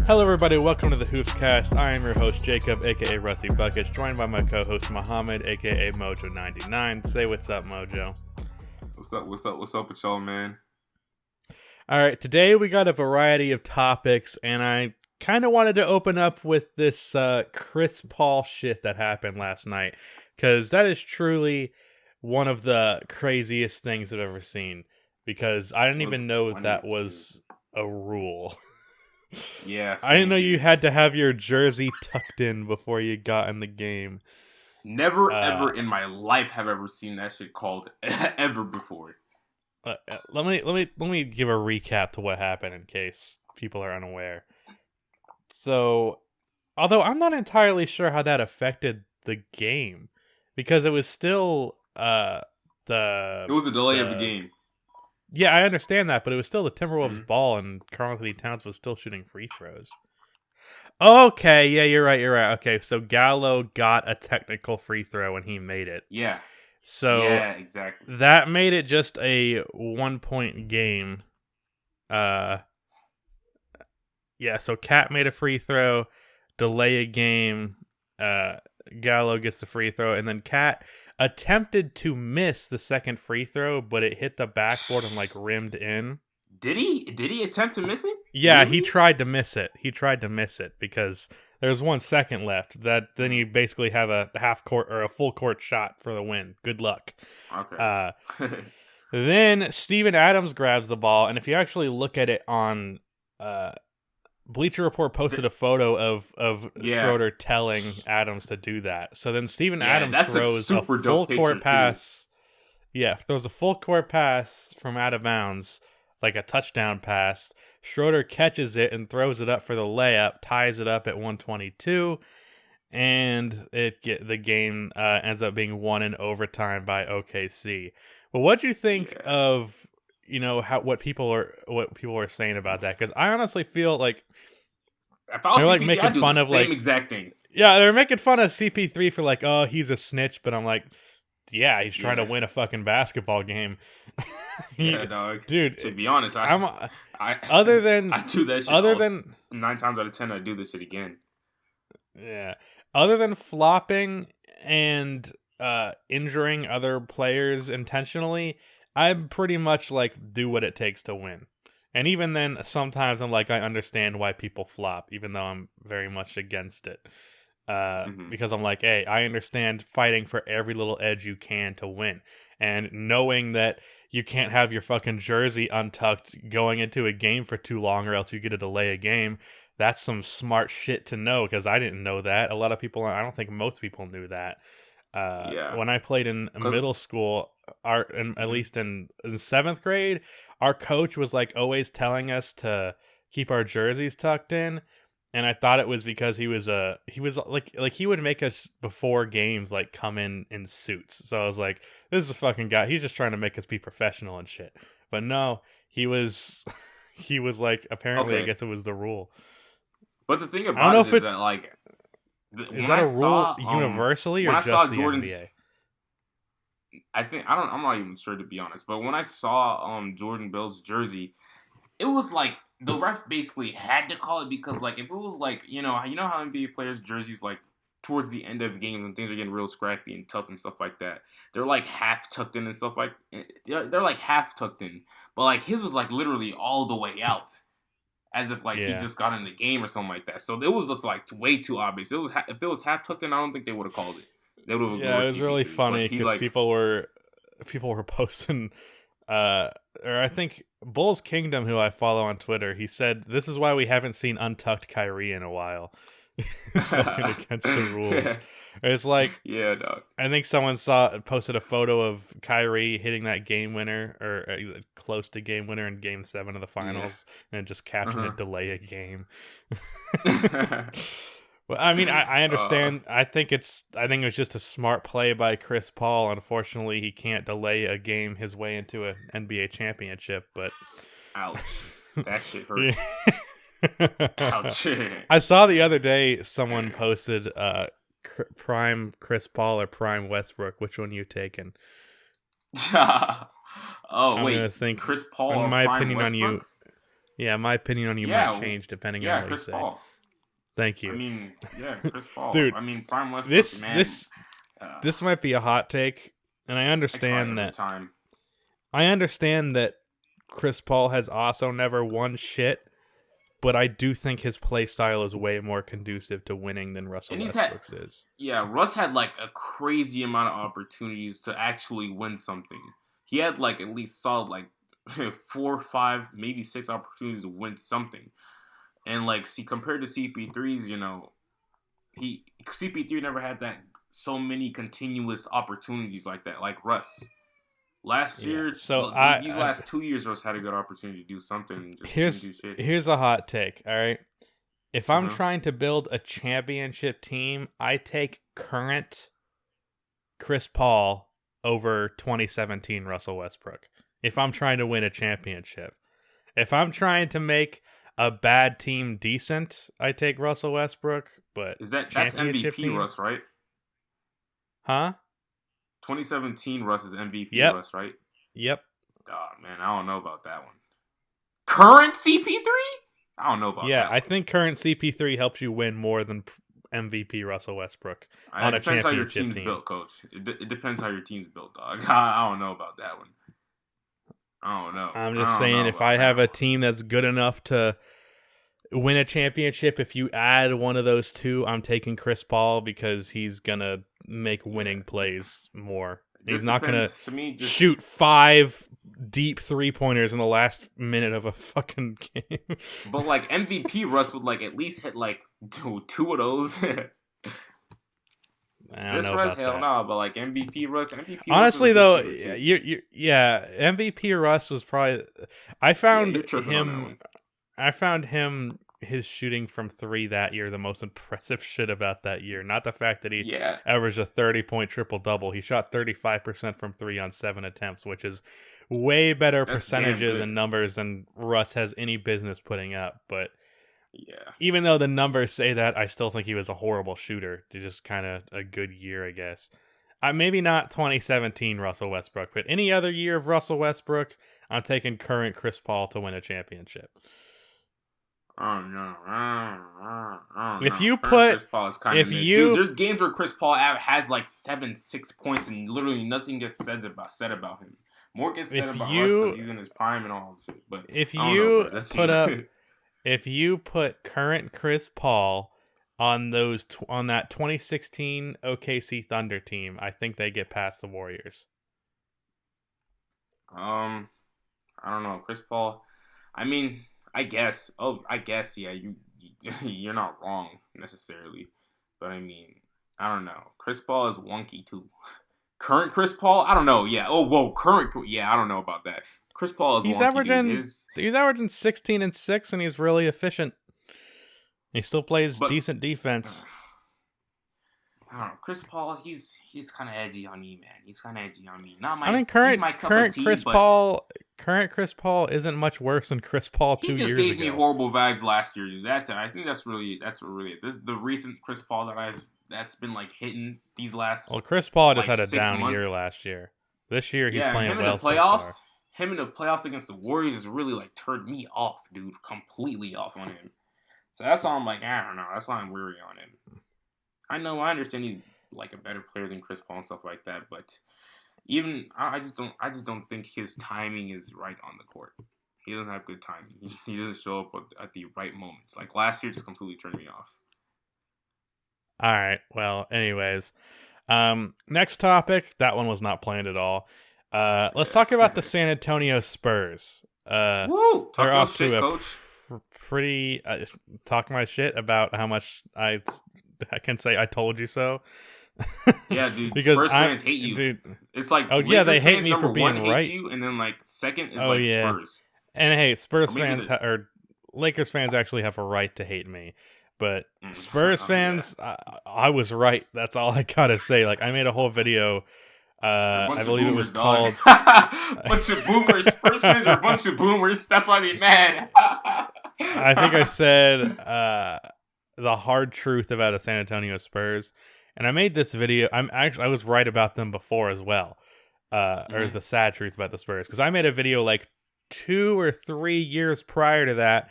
Hello, everybody. Welcome to the HoopsCast. I am your host, Jacob, aka Rusty Buckets, joined by my co-host, Muhammad, aka Mojo99. Say what's up, Mojo. What's up with y'all, man? All right, today we got a variety of topics, and I kind of wanted to open up with this Chris Paul shit that happened last night, because that is truly one of the craziest things I've ever seen, because I didn't even know that was a rule. Yeah, I didn't know you had to have your jersey tucked in before you got in the game. Never ever in my life have I ever seen that shit called ever before. Let me give a recap to what happened in case people are unaware. So, although I'm not entirely sure how that affected the game, because it was still It was a delay of the game. Yeah, I understand that, but it was still the Timberwolves' ball, and Karl-Anthony Towns was still shooting free throws. Okay, yeah, you're right. Okay, so Gallo got a technical free throw, and he made it. Yeah. So yeah, exactly. That made it just a 1-point game. Yeah, so Cat made a free throw, delay a game, Gallo gets the free throw, and then Cat attempted to miss the second free throw, but it hit the backboard and rimmed in. Did he attempt to miss it? Yeah, really? He tried to miss it. Because there's 1 second left. Then you basically have a half court or a full court shot for the win. Good luck. Okay. Then Steven Adams grabs the ball, and if you actually look at it on Bleacher Report posted a photo of Schroeder telling Adams to do that. So then Steven Adams throws a full court pass. Too. Yeah, throws a full court pass from out of bounds, like a touchdown pass. Schroeder catches it and throws it up for the layup, ties it up at 122, and the game ends up being won in overtime by OKC. But what do you think of what people are saying about that? Because I honestly feel like they're making fun of same exact thing. Yeah, they're making fun of CP3 for oh, he's a snitch, but I'm like, yeah, he's trying to win a fucking basketball game. Dog. Dude, to be honest, I do that shit. 9 times out of 10, I do this shit again. Yeah. Other than flopping and injuring other players intentionally, I'm pretty much do what it takes to win. And even then, sometimes I'm I understand why people flop, even though I'm very much against it. Because I'm hey, I understand fighting for every little edge you can to win. And knowing that you can't have your fucking jersey untucked going into a game for too long or else you get to delay a game, that's some smart shit to know, because I didn't know that. A lot of people, I don't think most people knew that. When I played in middle school, at least in 7th grade, our coach was always telling us to keep our jerseys tucked in. And I thought it was because he was he would make us before games come in suits. So I was like, this is a fucking guy. He's just trying to make us be professional and shit. But no, he was apparently I guess it was the rule. But the thing about it is that is that a rule universally or just the NBA? I'm not even sure, to be honest. But when I saw Jordan Bell's jersey, it was the ref basically had to call it, because if it was you know how NBA players' jerseys towards the end of games when things are getting real scrappy and tough and stuff like that, they're half tucked in and stuff they're half tucked in, but his was literally all the way out, as if he just got in the game or something like that. So it was just way too obvious. If it was half tucked in, I don't think they would have called it. They would have. Yeah, it was really funny because people were posting. Or I think Bulls Kingdom, who I follow on Twitter, he said, "This is why we haven't seen untucked Kyrie in a while." He's fucking against the rules. It's yeah, dog. I think someone posted a photo of Kyrie hitting that game winner, or close to game winner in Game 7 of the Finals, and just captioned it "delay a game." Well, I mean, I understand. I think it was just a smart play by Chris Paul. Unfortunately, he can't delay a game his way into an NBA championship. But ouch, that shit hurt. Ouch. I saw the other day someone posted prime Chris Paul or prime Westbrook. Which one you taking? I'm wait, think Chris Paul. In my prime opinion, Westbrook? on you. Yeah, my opinion on you might Yeah, change depending on yeah, what you Chris say. Paul. Thank I you. mean, yeah, Chris Paul. Dude, I mean, Prime Westbrook, this man. this Uh, this might be a hot take, and I cry every time. I understand that Chris Paul has also never won shit, but I do think his play style is way more conducive to winning than Russell And he's had, Westbrook's is. yeah, Russ had like a crazy amount of opportunities to actually win something. He had like at least solid like 4, 5, maybe 6 opportunities to win something. And like, see, compared to CP3's, he CP3 never had that so many continuous opportunities like that, like Russ. Last Yeah. year, So these last 2 years, Russ had a good opportunity to do something and just didn't do shit. here's a hot take, all right? If I'm Uh-huh. trying to build a championship team, I take current Chris Paul over 2017 Russell Westbrook. If I'm trying to win a championship. If I'm trying to make a bad team decent, I take Russell Westbrook, but That's championship MVP team? Russ, right? Huh? 2017 Russ is MVP Yep. Russ, right? Yep. God, man, I don't know about that one. Current CP3? I don't know about Yeah, that I one. think current CP3 helps you win more than MVP Russell Westbrook on a It depends how your championship team's team. built, coach. It depends how your team's built, dog. I don't know about that one. I don't know. I'm just saying, if I have a team that's good enough to win a championship, if you add one of those two, I'm taking Chris Paul because he's gonna make winning plays more. He's not gonna shoot 5 deep 3-pointers in the last minute of a fucking game. But like MVP Russ would like at least hit like two of those. I don't This know Russ, about hell that. no. But like MVP Russ. Honestly, though, MVP MVP Russ was probably. I found him his shooting from 3 that year the most impressive shit about that year. Not the fact that he averaged a 30-point triple-double. He shot 35% from 3 on 7 attempts, which is way better percentages and numbers than Russ has any business putting up. But even though the numbers say that, I still think he was a horrible shooter. Just kind of a good year, I guess. Maybe not 2017 Russell Westbrook, but any other year of Russell Westbrook, I'm taking current Chris Paul to win a championship. Oh no! If you put, Chris Paul is kind of dude, there's games where Chris Paul has like 6 points and literally nothing gets said about him. More gets said about Russ because he's in his prime and all this shit. But if you put current Chris Paul on that 2016 OKC Thunder team, I think they get past the Warriors. I don't know, Chris Paul. I mean, I guess, yeah, you're not wrong necessarily, but I mean, I don't know. Chris Paul is wonky too. Current Chris Paul, I don't know. Yeah. Oh, whoa, current. Yeah, I don't know about that. Chris Paul is wonky. He's averaging 16 and 6, and he's really efficient. He still plays decent defense. I don't know. Chris Paul, he's kind of edgy on me, man. He's kind of edgy on me. Current Chris Paul isn't much worse than Chris Paul 2 years ago. He just gave me horrible vibes last year, dude. That's it. I think that's really it. This is the recent Chris Paul that's been like hitting these last. Well, Chris Paul just had a down year last year. This year he's playing well so far. Him in the playoffs against the Warriors has really like turned me off, dude. Completely off on him. So that's why I'm like, I don't know. That's why I'm weary on him. I understand he's like a better player than Chris Paul and stuff like that, but I just don't think his timing is right on the court. He doesn't have good timing. He doesn't show up at the right moments. Like last year, just completely turned me off. All right. Well, anyways, next topic. That one was not planned at all. Let's talk about the San Antonio Spurs. Woo! Talk your shit, coach. Pretty talk my shit about how much I can say I told you so. Yeah, dude. Because Spurs fans hate you, dude. It's like they hate me for being right. You, and then like second is Spurs. And hey, Spurs fans or Lakers fans actually have a right to hate me, but Spurs fans, I was right. That's all I gotta say. Like I made a whole video. I believe it was called bunch of boomers. Spurs fans are a bunch of boomers. That's why they're mad. I think I said the hard truth about the San Antonio Spurs, and I made this video. I was right about them before as well. Or is the sad truth about the Spurs, because I made a video like 2 or 3 years prior to that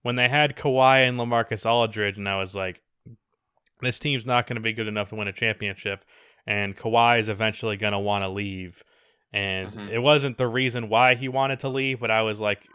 when they had Kawhi and LaMarcus Aldridge, and I was like, this team's not going to be good enough to win a championship, and Kawhi is eventually going to want to leave. And it wasn't the reason why he wanted to leave, but I was like,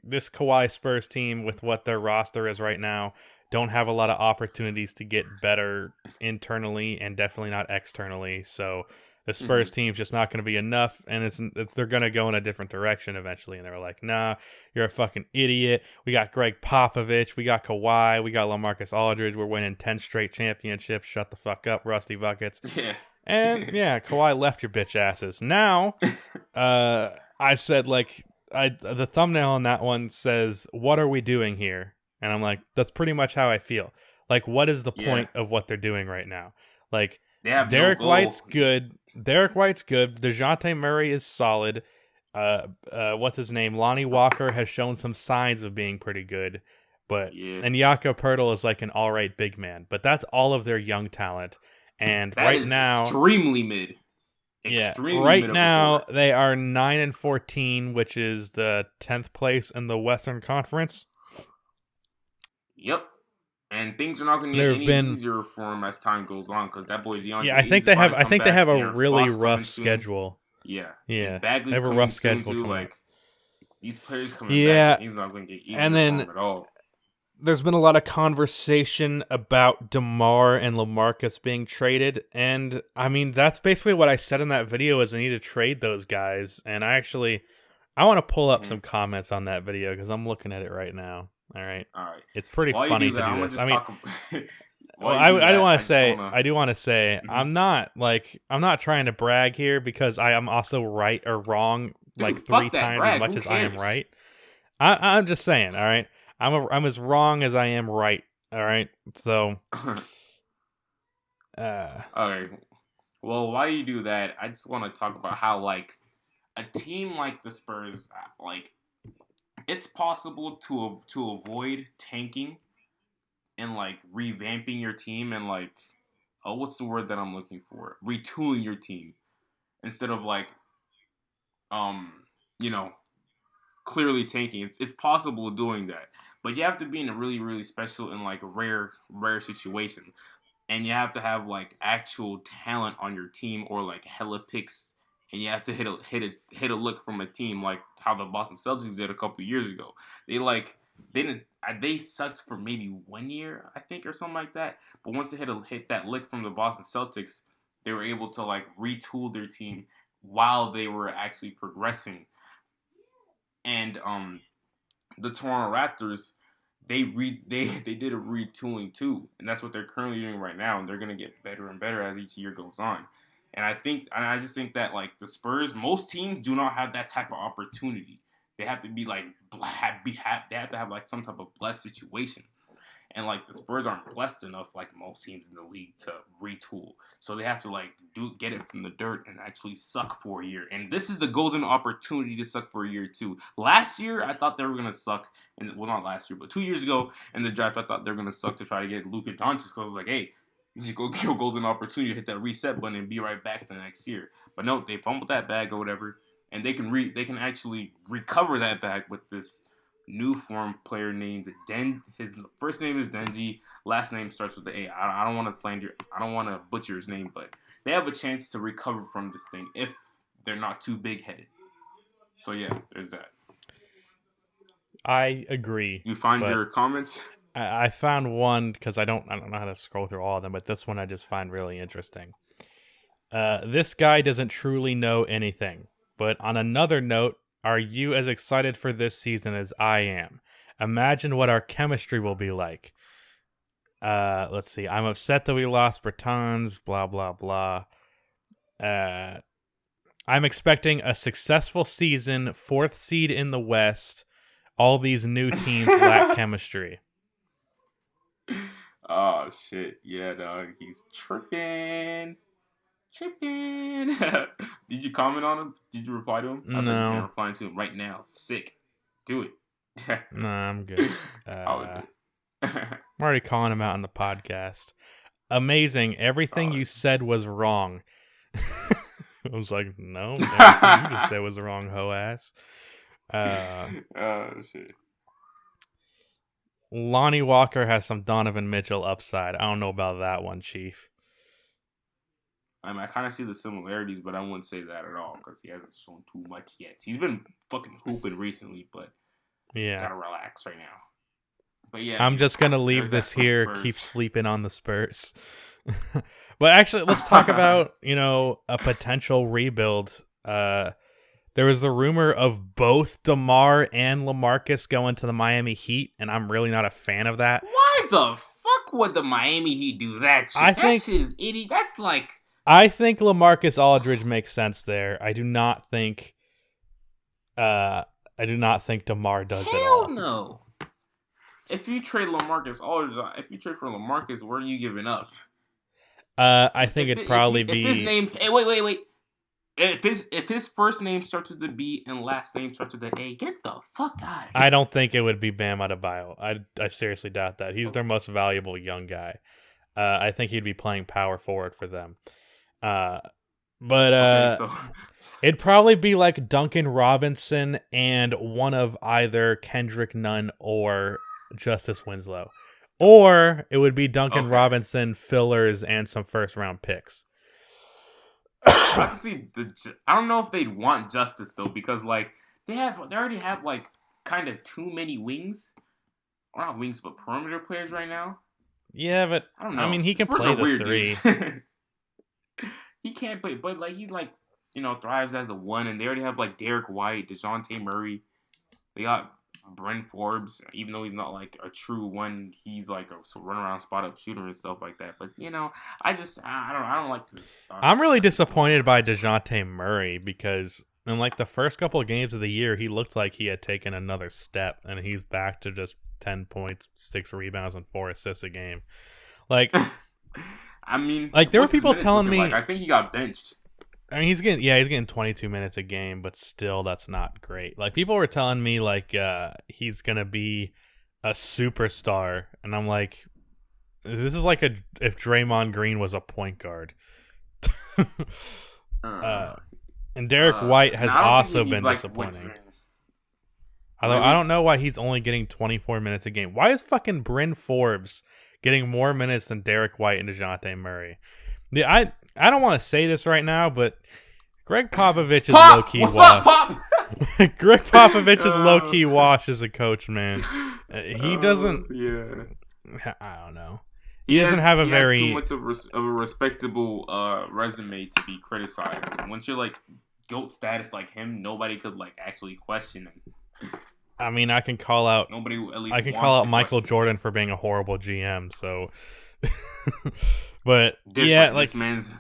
this Kawhi Spurs team with what their roster is right now don't have a lot of opportunities to get better internally and definitely not externally. So the Spurs team's just not going to be enough, and they're going to go in a different direction eventually. And they were like, nah, you're a fucking idiot. We got Greg Popovich. We got Kawhi. We got LaMarcus Aldridge. We're winning 10 straight championships. Shut the fuck up, Rusty Buckets. Yeah. And yeah, Kawhi left your bitch asses. Now, I said the thumbnail on that one says, "What are we doing here?" And I'm like, that's pretty much how I feel. Like, what is the point of what they're doing right now? Like, Derek White's good. Derek White's good. DeJounte Murray is solid. What's his name? Lonnie Walker has shown some signs of being pretty good. And Jakob Poeltl is like an all right big man. But that's all of their young talent. And that right now, extremely mid. Right now they are 9-14, which is the 10th place in the Western Conference. Yep, and things are not going to get any easier for him as time goes on because that boy DeAndre. Yeah, I think they have a really rough schedule. Yeah. They have a rough schedule coming. Like these players coming back, he's not going to get easier for him at all. There's been a lot of conversation about DeMar and LaMarcus being traded, and I mean that's basically what I said in that video is they need to trade those guys. And I want to pull up some comments on that video because I'm looking at it right now. All right. It's pretty funny to do this. I mean, I do want to say I'm not trying to brag here because I am also right or wrong like 3 times as much as I am right. I'm just saying. All right. I'm as wrong as I am right. All right. So. Okay. Well, while you do that, I just want to talk about how like a team like the Spurs, like it's possible to avoid tanking and like revamping your team and like what's the word that I'm looking for? Retooling your team instead of like clearly tanking. It's possible doing that. But you have to be in a really, really special and like rare situation. And you have to have like actual talent on your team or like hella picks. And you have to hit a look from a team like how the Boston Celtics did a couple years ago. They sucked for maybe 1 year, I think, or something like that. But once they hit that lick from the Boston Celtics, they were able to like retool their team while they were actually progressing. And the Toronto Raptors, they did a retooling too, and that's what they're currently doing right now, and they're gonna get better and better as each year goes on. And I just think that like the Spurs, most teams do not have that type of opportunity. They have to be like they have to have like some type of blessed situation. And like the Spurs aren't blessed enough like most teams in the league to retool. So they have to like get it from the dirt and actually suck for a year. And this is the golden opportunity to suck for a year too. Last year I thought they were gonna suck, and well not last year, but 2 years ago in the draft I thought they were gonna suck to try to get Luka Doncic because I was like, hey, you should go get a golden opportunity to hit that reset button and be right back the next year. But no, they fumbled that bag or whatever, and they can actually recover that bag with this new form player named his first name is Denji, last name starts with the A. I don't want to butcher his name, but they have a chance to recover from this thing if they're not too big-headed. So yeah, there's that. I agree. You find your comments? I found one because I don't know how to scroll through all of them, but this one I just find really interesting. This guy doesn't truly know anything, but on another note, are you as excited for this season as I am? Imagine what our chemistry will be like. Let's see. I'm upset that we lost Bertans, blah, blah, blah. I'm expecting a successful season, 4th seed in the West. All these new teams lack chemistry. Oh, shit. Yeah, dog. He's tripping. Did you comment on him? Did you reply to him? No. I'm replying to him right now. Sick. Do it. No, I'm good. I'm already calling him out on the podcast. Amazing. Everything you said was wrong. I was like, no, everything you just said was wrong, hoe ass. Uh, Oh shit. Lonnie Walker has some Donovan Mitchell upside. I don't know about that one, Chief. I kind of see the similarities, but I wouldn't say that at all because he hasn't shown too much yet. He's been fucking hooping recently, but Yeah. gotta relax right now. But yeah, I'm dude, just going to leave there's that this for the here, Spurs. keep sleeping on the Spurs. But actually, let's talk about, a potential rebuild. There was the rumor of both DeMar and LaMarcus going to the Miami Heat, and I'm really not a fan of that. Why the fuck would the Miami Heat do that shit? That shit is idiot. That's like... I think LaMarcus Aldridge makes sense there. I do not think DeMar does at all. Hell no. If you trade LaMarcus Aldridge, if you trade for LaMarcus, what are you giving up? I think it'd probably be... If his name... Hey, wait. If his first name starts with the B and last name starts with the A, get the fuck out of here. I don't think it would be Bam Adebayo. I seriously doubt that. He's their most valuable young guy. I think he'd be playing power forward for them. It'd probably be like Duncan Robinson and one of either Kendrick Nunn or Justice Winslow. Or it would be Duncan Robinson, fillers, and some first-round picks. I can see I don't know if they'd want Justice though, because like they already have like kind of too many wings, or not wings, but perimeter players right now. Yeah, but I don't know. I mean, he can Spurs play are the weird, three. He can't play, but like he like thrives as a one, and they already have like Derek White, DeJounte Murray. They got Bryn Forbes, even though he's not like a true one, he's like a run around spot up shooter and stuff like that. But I don't like. I'm really disappointed by DeJounte Murray because in like the first couple of games of the year, he looked like he had taken another step, and he's back to just 10 points, 6 rebounds, and 4 assists a game. Like, I mean, like there were people telling me, I think he got benched. I mean, he's getting 22 minutes a game, but still, that's not great. Like, people were telling me, like, he's gonna be a superstar, and I'm like, this is like if Draymond Green was a point guard. And Derek White has also been disappointing. Although I don't know why he's only getting 24 minutes a game. Why is fucking Bryn Forbes getting more minutes than Derek White and DeJounte Murray? Yeah, I don't want to say this right now, but Greg Popovich is low-key washed. What's up, Pop? Greg Popovich is low-key washed as a coach, man. He doesn't... Yeah. I don't know. He doesn't have a very... He has too much of a respectable resume to be criticized. And once you're, like, GOAT status like him, nobody could, like, actually question him. I mean, I can call out... Nobody at least I can call out Michael Jordan for being a horrible GM, so... But yeah, like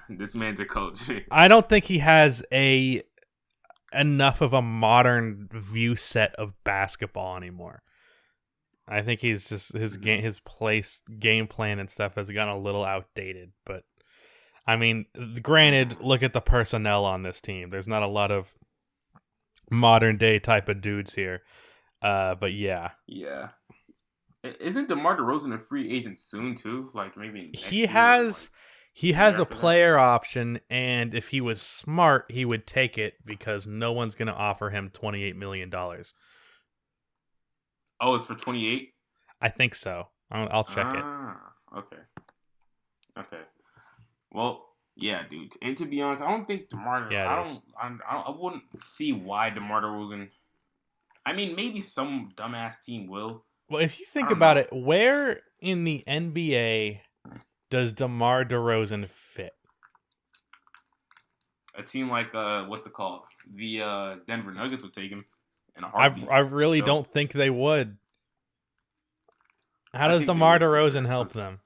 this man's a coach. I don't think he has enough of a modern view set of basketball anymore. I think he's just his game plan and stuff has gotten a little outdated. But I mean, granted, look at the personnel on this team. There's not a lot of modern day type of dudes here. But yeah. Yeah. Isn't DeMar DeRozan a free agent soon too? Like maybe next he year, has a player that? option, and if he was smart, he would take it because no one's going to offer him $28 million. Oh, it's for 28? I think so. I'll check it. Okay. Well, yeah, dude. And to be honest, I don't think DeMar. Yeah, I wouldn't see why DeMar DeRozan. I mean, maybe some dumbass team will. Well, if you think about it, where in the NBA does DeMar DeRozan fit? A team like what's it called? The Denver Nuggets would take him in a heartbeat. I really don't think they would. How does DeMar DeRozan help them?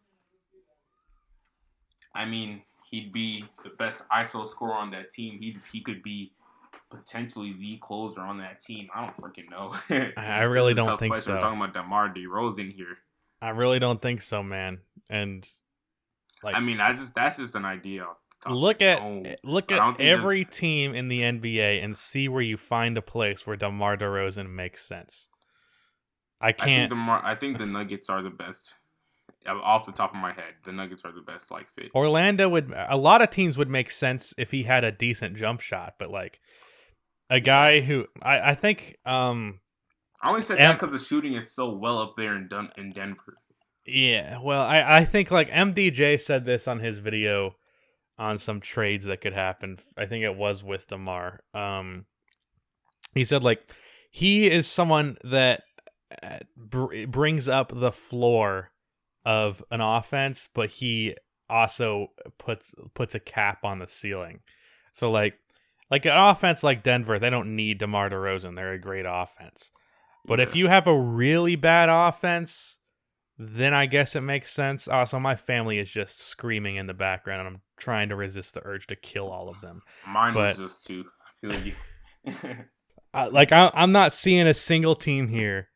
I mean, he'd be the best ISO scorer on that team. He could be potentially the closer on that team. I don't freaking know. I really don't think so. We're talking about DeMar DeRozan here. I really don't think so, man. And like, I mean, that's just an idea. Look at every team in the NBA and see where you find a place where DeMar DeRozan makes sense. I think the Nuggets are the best. Off the top of my head, the Nuggets are the best fit. A lot of teams would make sense if he had a decent jump shot, but like a Yeah. guy who I think I only said that because the shooting is so well up there in Denver. yeah, well, I think like MDJ said this on his video on some trades that could happen. I think it was with DeMar. He said like he is someone that brings up the floor of an offense, but he also puts a cap on the ceiling. So like an offense like Denver, they don't need DeMar DeRozan. They're a great offense. But if Yeah. you have a really bad offense, then I guess it makes sense. Also, my family is just screaming in the background, and I'm trying to resist the urge to kill all of them. Mine was But just too. I feel you. I'm not seeing a single team here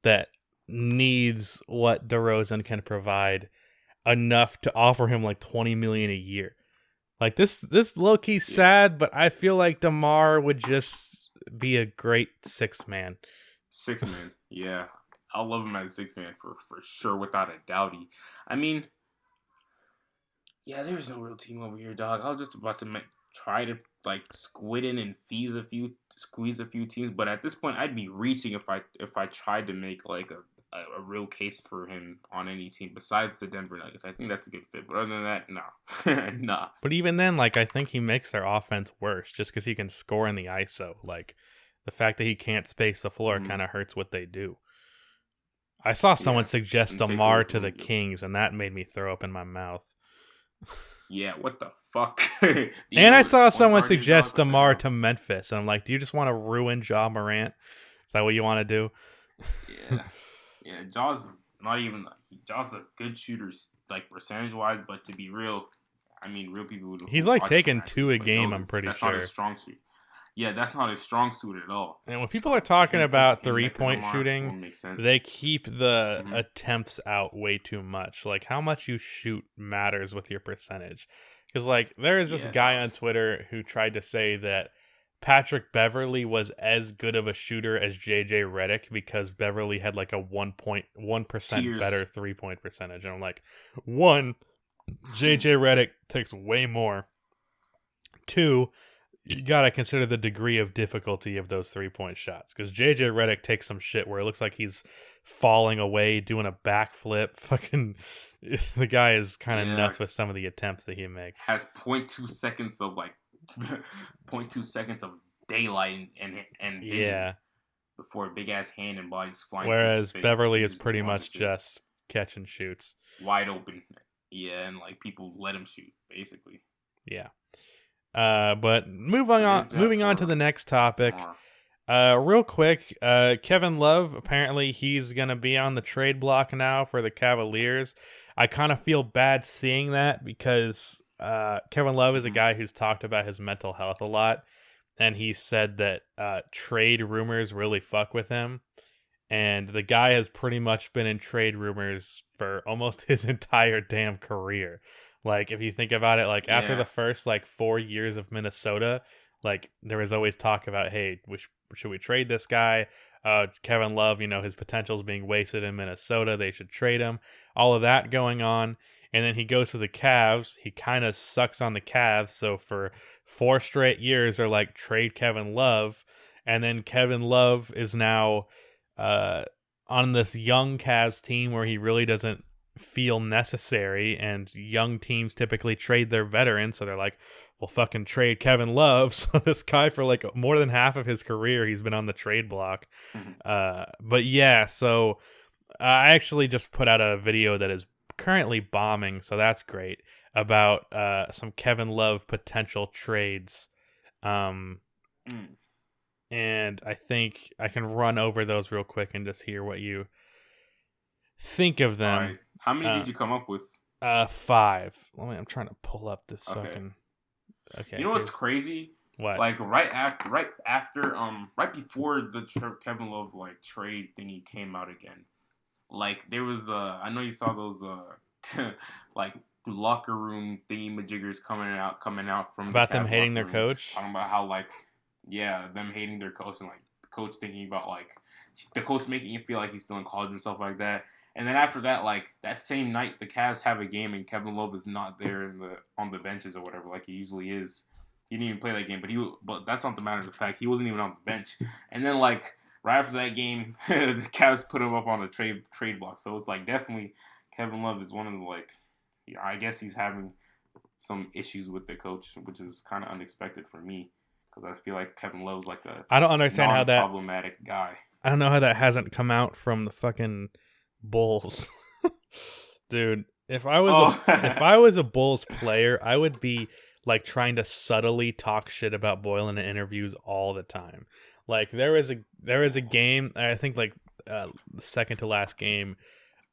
that needs what DeRozan can provide enough to offer him like 20 million a year. Like this low key Yeah. sad, but I feel like DeMar would just be a great sixth man. Six man. Yeah. I love him as a six man for sure, without a doubty. I mean, yeah, there's no real team over here, dog. I was just about to try to like squid in and squeeze a few teams, but at this point, I'd be reaching if I tried to make like a real case for him on any team besides the Denver Nuggets. I think that's a good fit, but other than that, no, nah. But even then, like I think he makes their offense worse just because he can score in the ISO. Like the fact that he can't space the floor Mm-hmm. kind of hurts what they do. I saw someone Yeah, suggest and takes away DeMar to from the him. Kings, and that made me throw up in my mouth. Yeah, what the fuck? Do you And I know the saw point someone guard is, dog? suggest What the DeMar hell? to Memphis, and I'm like, do you just want to ruin Ja Morant? Is that what you want to do? Yeah, yeah. Jaw's not even. Jaw's a good shooter, like percentage wise, but to be real, I mean, real people He's who like watch him taking actually two a like know game, I'm this. pretty That's not his sure. strong suit. Yeah, that's not his strong suit at all. And when people are talking about Him next to 3-point Demar shooting, won't make sense. they keep the Mm-hmm. attempts out way too much. Like how much you shoot matters with your percentage. Because like there is this Yeah, guy dog. on Twitter who tried to say that Patrick Beverly was as good of a shooter as JJ Redick because Beverly had like a 1.1% Tears. better 3-point percentage. And I'm like, one, JJ Redick takes way more. Two, you gotta consider the degree of difficulty of those 3-point shots because JJ Redick takes some shit where it looks like he's falling away, doing a backflip. Fucking, the guy is kind of Yeah, nuts with some of the attempts that he makes. has .2 seconds of like .2 seconds of daylight and vision Yeah. before a big ass hand and body's flying towards his Whereas face. Beverly He is just pretty launches much to it just catch and shoots. wide open. Yeah, and like people let him shoot basically. Yeah. But Good job moving on to for the next topic. Lamar. Real quick, Kevin Love, apparently he's going to be on the trade block now for the Cavaliers. I kind of feel bad seeing that because Kevin Love is a Mm-hmm. guy who's talked about his mental health a lot. And he said that trade rumors really fuck with him. And the guy has pretty much been in trade rumors for almost his entire damn career. Like, if you think about it, like after Yeah, the first like 4 years of Minnesota, like there was always talk about, hey, should we trade this guy? Kevin Love, his potential is being wasted in Minnesota. They should trade him. All of that going on. And then he goes to the Cavs. He kind of sucks on the Cavs. So for 4 straight years, they're like, trade Kevin Love. And then Kevin Love is now on this young Cavs team where he really doesn't feel necessary, and young teams typically trade their veterans, so they're like, well, fucking trade Kevin Love. So this guy, for like more than half of his career, he's been on the trade block. But yeah, so I actually just put out a video that is currently bombing, so that's great, about some Kevin Love potential trades. Um, mm. and I think I can run over those real quick and just hear what you think of All them. right. How many Uh, did you come up with? 5. I'm trying to pull up this Okay. fucking. Okay, You know what's here's crazy? what. Like right before the Kevin Love like trade thingy came out again. Like there was I know you saw those like locker room thingy majiggers coming out from the About them Cavs hating locker their room coach. talking about how like yeah them hating their coach and like the coach thinking about like the coach making you feel like he's still in college and stuff like that. And then after that, like that same night, the Cavs have a game and Kevin Love is not there on the benches or whatever, like he usually is. He didn't even play that game, but that's not the matter of the fact. He wasn't even on the bench. And then like right after that game, the Cavs put him up on a trade block. So it's like definitely Kevin Love is one of the like, I guess he's having some issues with the coach, which is kind of unexpected for me because I feel like Kevin Love's like a I don't understand how that. non-problematic guy. I don't know how that hasn't come out from the fucking Bulls, dude. If I was a Bulls player, I would be like trying to subtly talk shit about Boylen in interviews all the time. Like there was a game, I think like the second to last game.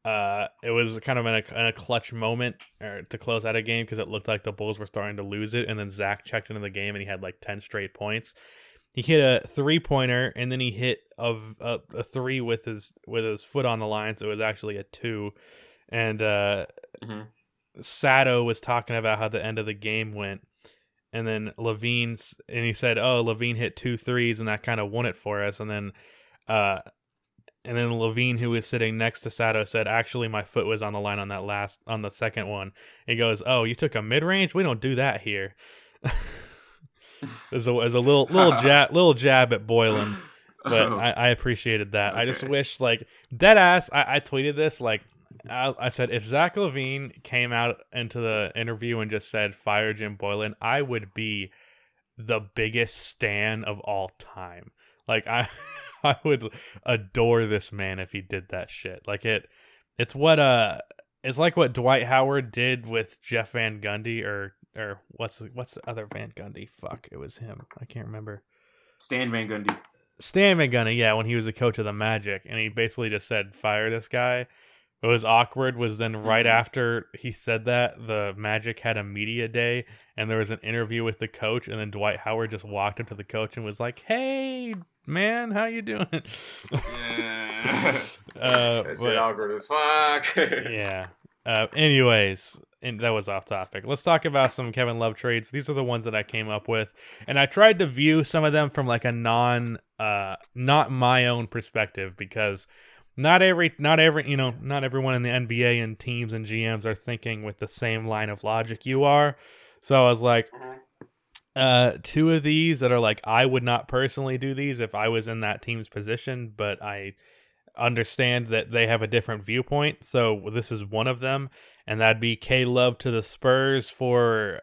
It was kind of in a clutch moment to close out a game because it looked like the Bulls were starting to lose it, and then Zach checked into the game and he had like 10 straight points. He hit a 3-pointer and then he hit a 3 with his foot on the line, so it was actually a 2. And Sato was talking about how the end of the game went, and then he said, "Oh, Levine hit 2 threes, and that kind of won it for us." And then Levine, who was sitting next to Sato, said, "Actually, my foot was on the line on the second one." He goes, "Oh, you took a mid range? We don't do that here." As a little jab at Boylen, but I appreciated that. Okay. I just wish like dead ass. I tweeted this like. I said, if Zach LaVine came out into the interview and just said, fire Jim Boylen, I would be the biggest stan of all time. Like, I would adore this man if he did that shit. Like, it's like what Dwight Howard did with Jeff Van Gundy, or what's the other Van Gundy? Fuck, it was him. I can't remember. Stan Van Gundy, yeah, when he was the coach of the Magic, and he basically just said, fire this guy. What was awkward was then right after he said that, the Magic had a media day, and there was an interview with the coach, and then Dwight Howard just walked up to the coach and was like, "Hey, man, how you doing?" Yeah. That's awkward as fuck. Yeah. Anyways, and that was off topic. Let's talk about some Kevin Love trades. These are the ones that I came up with, and I tried to view some of them from like a not my own perspective, because not everyone in the NBA and teams and GMs are thinking with the same line of logic you are. So I was like, two of these that are like, I would not personally do these if I was in that team's position, but I understand that they have a different viewpoint. So this is one of them, and that'd be K Love to the Spurs for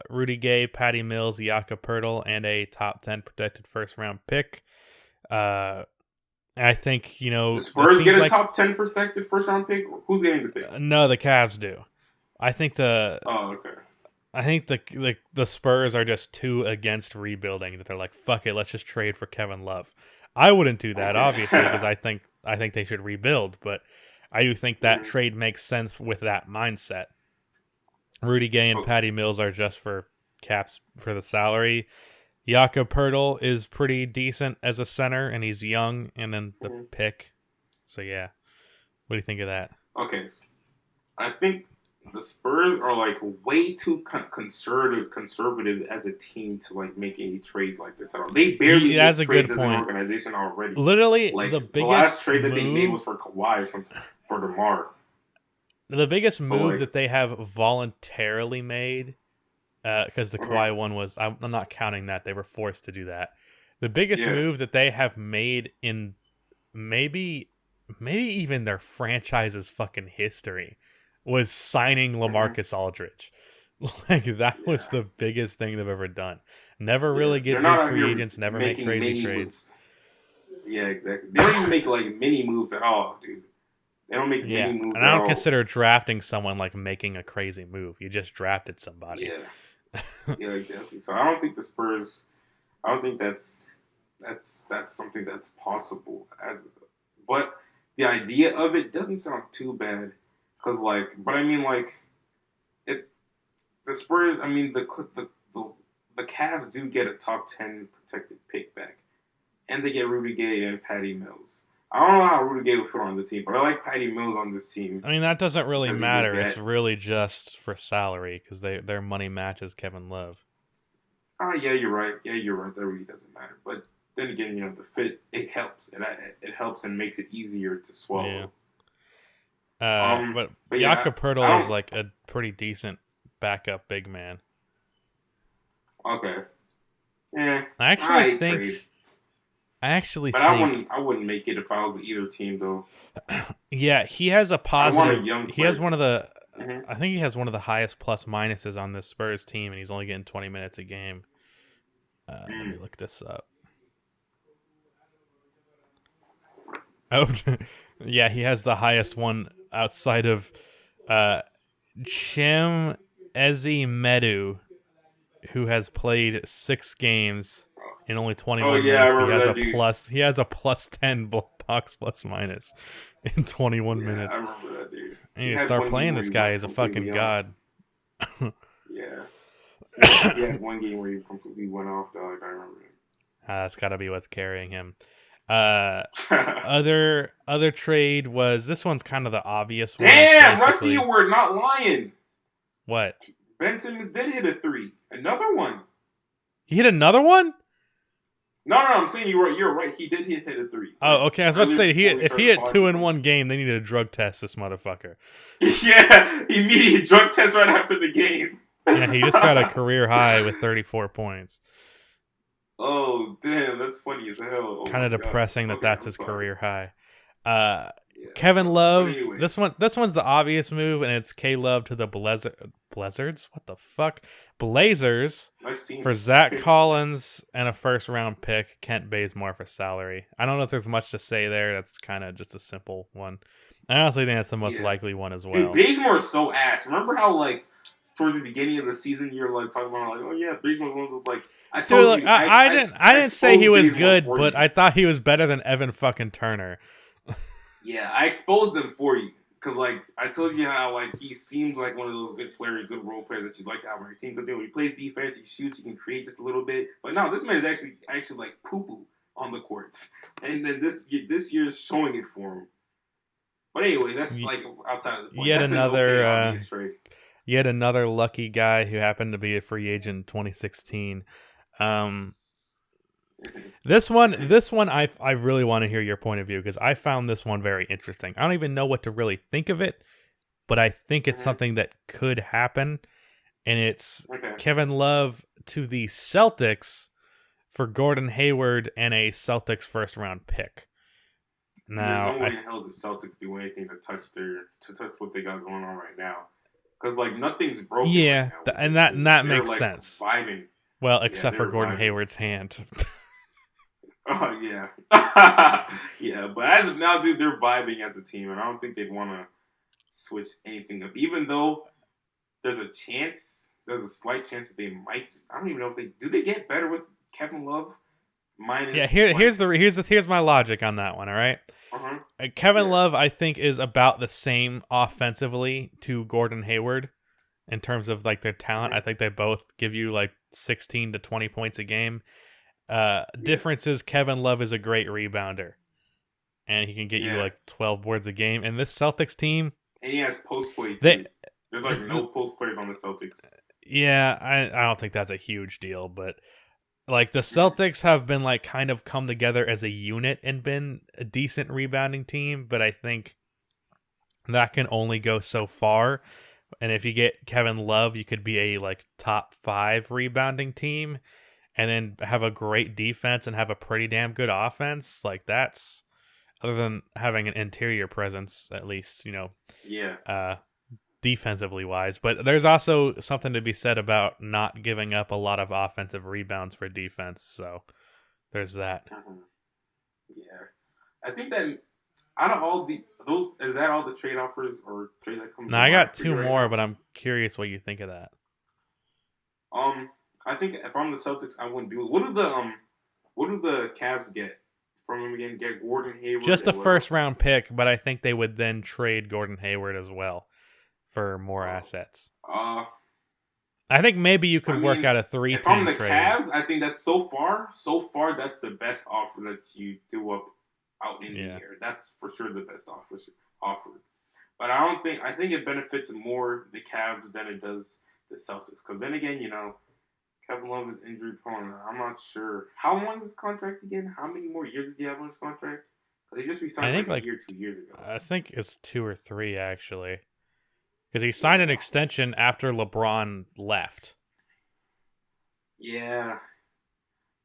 Rudy Gay, Patty Mills, Jakob Poeltl, and a top 10 protected first round pick. I think, the Spurs get a top 10 protected first round pick? Who's getting the pick? No, the Cavs do. I think okay. I think the Spurs are just too against rebuilding that they're like, fuck it, let's just trade for Kevin Love. I wouldn't do that, obviously, because I think they should rebuild, but I do think that trade makes sense with that mindset. Rudy Gay and Patty Mills are just for caps for the salary. Jakob Poeltl is pretty decent as a center, and he's young, and then the pick. So, yeah. What do you think of that? Okay. I think the Spurs are, like, way too conservative as a team to, like, make any trades like this at all. They barely that's a good point. As an organization already. Literally, like, the biggest the last trade that they made was for Kawhi or something, for DeMar. The biggest move that they have voluntarily made, because the Kawhi one was, I'm not counting that. They were forced to do that. The biggest move that they have made in maybe even their franchise's fucking history was signing LaMarcus Aldridge. Like, that was the biggest thing they've ever done. Never really get big free agents, never make crazy trades. Moves. Yeah, exactly. They don't even make, like, mini moves at all, dude. They don't make mini moves and I don't consider drafting someone like making a crazy move. You just drafted somebody. Yeah, exactly. So I don't think the Spurs. I don't think that's something that's possible. But the idea of it doesn't sound too bad, because but I mean the Spurs. I mean the Cavs do get a top 10 protected pick back, and they get Rudy Gay and Patty Mills. I don't know how Rudy Gay will fit on the team, but I like Patty Mills on this team. I mean, that doesn't really matter. It's really just for salary, because their money matches Kevin Love. Yeah, you're right. That really doesn't matter. But then again, the fit, it helps. It helps and makes it easier to swallow. Yeah. But Jakob Poeltl is like a pretty decent backup big man. Okay. Yeah. I actually I trade. think. I actually But I think. wouldn't. I wouldn't make it if I was either team though. Yeah, he has a I want a positive. young He has player. one of the. Hmm. I think he has one of the highest plus minuses on this Spurs team, and he's only getting 20 minutes a game. Let me Mm. look this up. Oh, yeah, he has the highest one outside of uh, Chem Ezi Medu, who has played 6 games in only Oh 21 yeah, I minutes, but remember that dude. he has a plus 10 box plus minus in 21 Yeah, I minutes. remember that dude. And He you had start one game playing where this he guy, went he's a fucking completely off. god. Yeah. He had one game where he completely went off, dog. I remember That's got to be what's carrying him. Uh, it. other trade was this one's kind of the obvious one. It's Damn, Rusty, you basically were not lying. what? Ben Simmons did hit a three. Another one. He hit another one? No, I'm saying you were. You're right. He did hit a three. Oh, Like okay. I was about to earlier say before we if he started hit two pausing. in one game, they needed a drug test this motherfucker. Yeah, immediate drug test right after the game. Yeah, he just got a career high with 34 points. Oh damn, that's funny as hell. Oh Kind my of god. depressing that Okay, that's I'm his sorry. career high. Uh, Yeah, Kevin but Love. anyways, This one's the obvious move, and it's K Love to the Blizzards. What the fuck? Blazers nice team. for Zach Collins and a first round pick. Kent Bazemore for salary. I don't know if there's much to say there. That's kind of just a simple one. I honestly think that's the most Yeah, likely one as dude, well. Bazemore is so ass. Remember how like towards the beginning of the season you're like talking about like, oh yeah, Bazemore one of those like I Dude, told look, you I I I didn't say he exposed was Bazemore good, for but you. I thought he was better than Evan fucking Turner. Yeah, I exposed them for you because like I told you how like he seems like one of those good players, good role players that you'd like to have on your team. But then when he plays defense, he shoots, he can create just a little bit. But no, this man is actually like poo poo on the court, and then this year's showing it for him. But anyway, that's Y- like outside of the point. Yet That's an okay another, obvious trade. yet another lucky guy who happened to be a free agent in 2016. Um, this one, I really want to hear your point of view because I found this one very interesting. I don't even know what to really think of it, but I think it's something that could happen, and it's Okay. Kevin Love to the Celtics for Gordon Hayward and a Celtics first round pick. There's Now, no way in hell the Celtics do anything to touch what they got going on right now. Because like nothing's broken right yeah, now with and this that team. and that They're makes like sense. vibing. Well, Yeah, except for they're Gordon vibing. Hayward's hand. Oh yeah, yeah. But as of now, dude, they're vibing as a team, and I don't think they'd want to switch anything up. Even though there's a slight chance that they might. I don't even know if they do. They get better with Kevin Love Yeah, minus like. here's my logic on that one. All right, Uh-huh. Kevin Yeah. Love I think is about the same offensively to Gordon Hayward in terms of like their talent. Uh-huh. I think they both give you like 16 to 20 points a game. Yeah. Difference is Kevin Love is a great rebounder, and he can get you Yeah. like 12 boards a game. And this Celtics team, And he has post play they too. There's like no post players on the Celtics. yeah, I don't think that's a huge deal, but like the Mhm. Celtics have been like kind of come together as a unit and been a decent rebounding team, but I think that can only go so far. And if you get Kevin Love, you could be a like top 5 rebounding team and then have a great defense and have a pretty damn good offense. Like that's other than having an interior presence, at least, Yeah. uh defensively wise. But there's also something to be said about not giving up a lot of offensive rebounds for defense. So there's that. Mhm. Yeah. I think that out of all the those is that all the trade offers or trades that come to Now I mind got for you two right more, now? but I'm curious what you think of that. I think if I'm the Celtics, I wouldn't do it. What do the Cavs get from him again? Get Gordon Hayward Just a and what else? first round pick, but I think they would then trade Gordon Hayward as well for more Oh, assets. uh, I think maybe you I could work mean, out a if I'm 3-team the trade. Cavs, I think that's so far that's the best offer that you do up out in the Yeah. air. That's for sure the best offer. But I think it benefits more the Cavs than it does the Celtics. Because then again, Kevin Love is injury prone. I'm not sure how long is his contract again. How many more years does he have on his contract? Because he just I resigned think like a like year, 2 years ago. I think it's 2 or 3 actually. Because he signed an Yeah, extension after LeBron left. Yeah,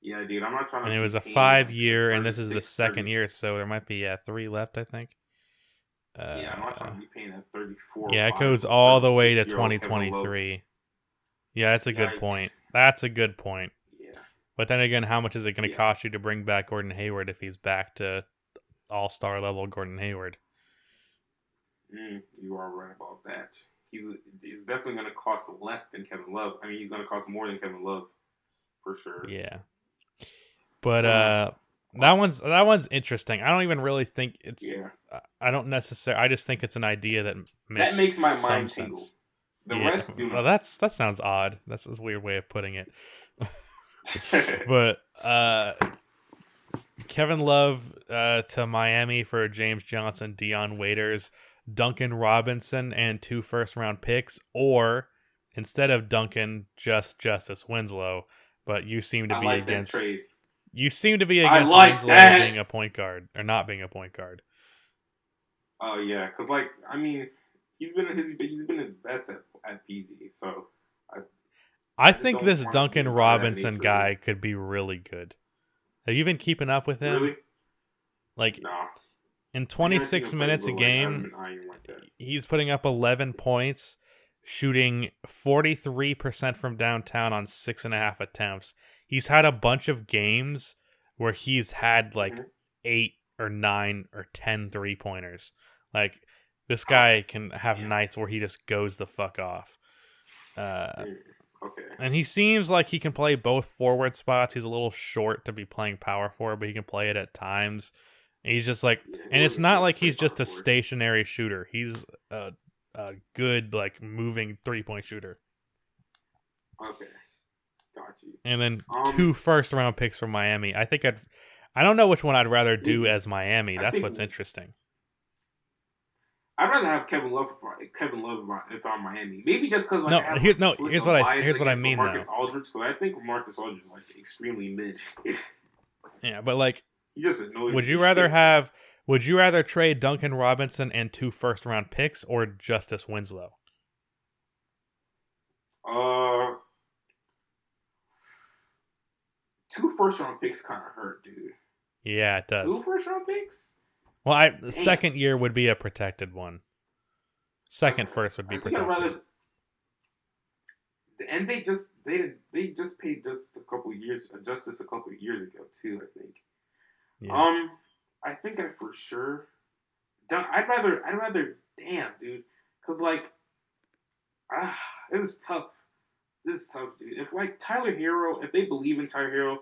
yeah, dude. I'm not trying And to it be was a paying like 5-year, and this is the 36, 30. second year, so there might be 3 left, I think. Yeah, I'm not trying to be paying that 34 or Yeah, it 5 goes or all the way to 36-year-old Kevin Love. 2023. Yeah, that's a good Yikes. point. That's a good point. Yeah, But then again, how much is it going to yeah. cost you to bring back Gordon Hayward if he's back to all-star level Gordon Hayward? You are right about that. He's definitely going to cost less than Kevin Love. I mean, he's going to cost more than Kevin Love for sure. Yeah. But Uh, that one's interesting. I don't even really think it's yeah, I don't necessarily I just think it's an idea that that makes makes my some mind tingle. sense. The Yeah. rest do Well, not. that sounds odd. That's a weird way of putting it. But Kevin Love to Miami for James Johnson, Dion Waiters, Duncan Robinson, and 2 first-round picks, or instead of Duncan, just Justice Winslow. But you seem to I be like that against trade. I like Winslow that. being a point guard or not being a point guard. Oh yeah, because like I mean, he's been his best at PG. So I I I just think don't this want to see Duncan him out of that Robinson nature again. guy could be really good. Have you been keeping up with him? Really? Like Nah. in I mean, I seen 26 him play, minutes a but like I haven't game, been eyeing him like that. he's putting up 11 points, shooting 43% from downtown on 6.5 attempts. He's had a bunch of games where he's had like Mm-hmm. 8 or 9 or 10 3-pointers. Like, this Oh, guy can have damn. nights where he just goes the fuck off. Uh, Okay. and he seems like he can play both forward spots. He's a little short to be playing power forward, but he can play it at times. He's just like, Yeah, he and it's wasn't not short to like play he's just power a forward. stationary shooter. He's a good, like, moving 3-point shooter. Okay, got you. And then 2 Um, first-round picks from Miami. I don't know which one I'd rather do me, as Miami. I That's think what's interesting. I'd rather have Kevin Love if I'm Miami. Maybe just because like No, I have like a slick here's of bias here's what I against mean though. LaMarcus Aldridge, because I think LaMarcus Aldridge is like extremely mid. Yeah, but like, He just annoys would the you shit rather out of me. have? Would you rather trade Duncan Robinson and 2 first-round picks or Justice Winslow? Uh, 2 first-round picks kind of hurt, dude. Yeah, it 2 does. first-round picks? Well, the Damn. second year would be a protected one. Second Okay. first would be I think I'd protected. rather. And they just paid just a couple years Justice a couple of years ago too. I think. Yeah. I think I for sure. I'd rather. Damn, dude. Cause like, it was tough. This is tough, dude. If like Tyler Hero, if they believe in Tyler Hero,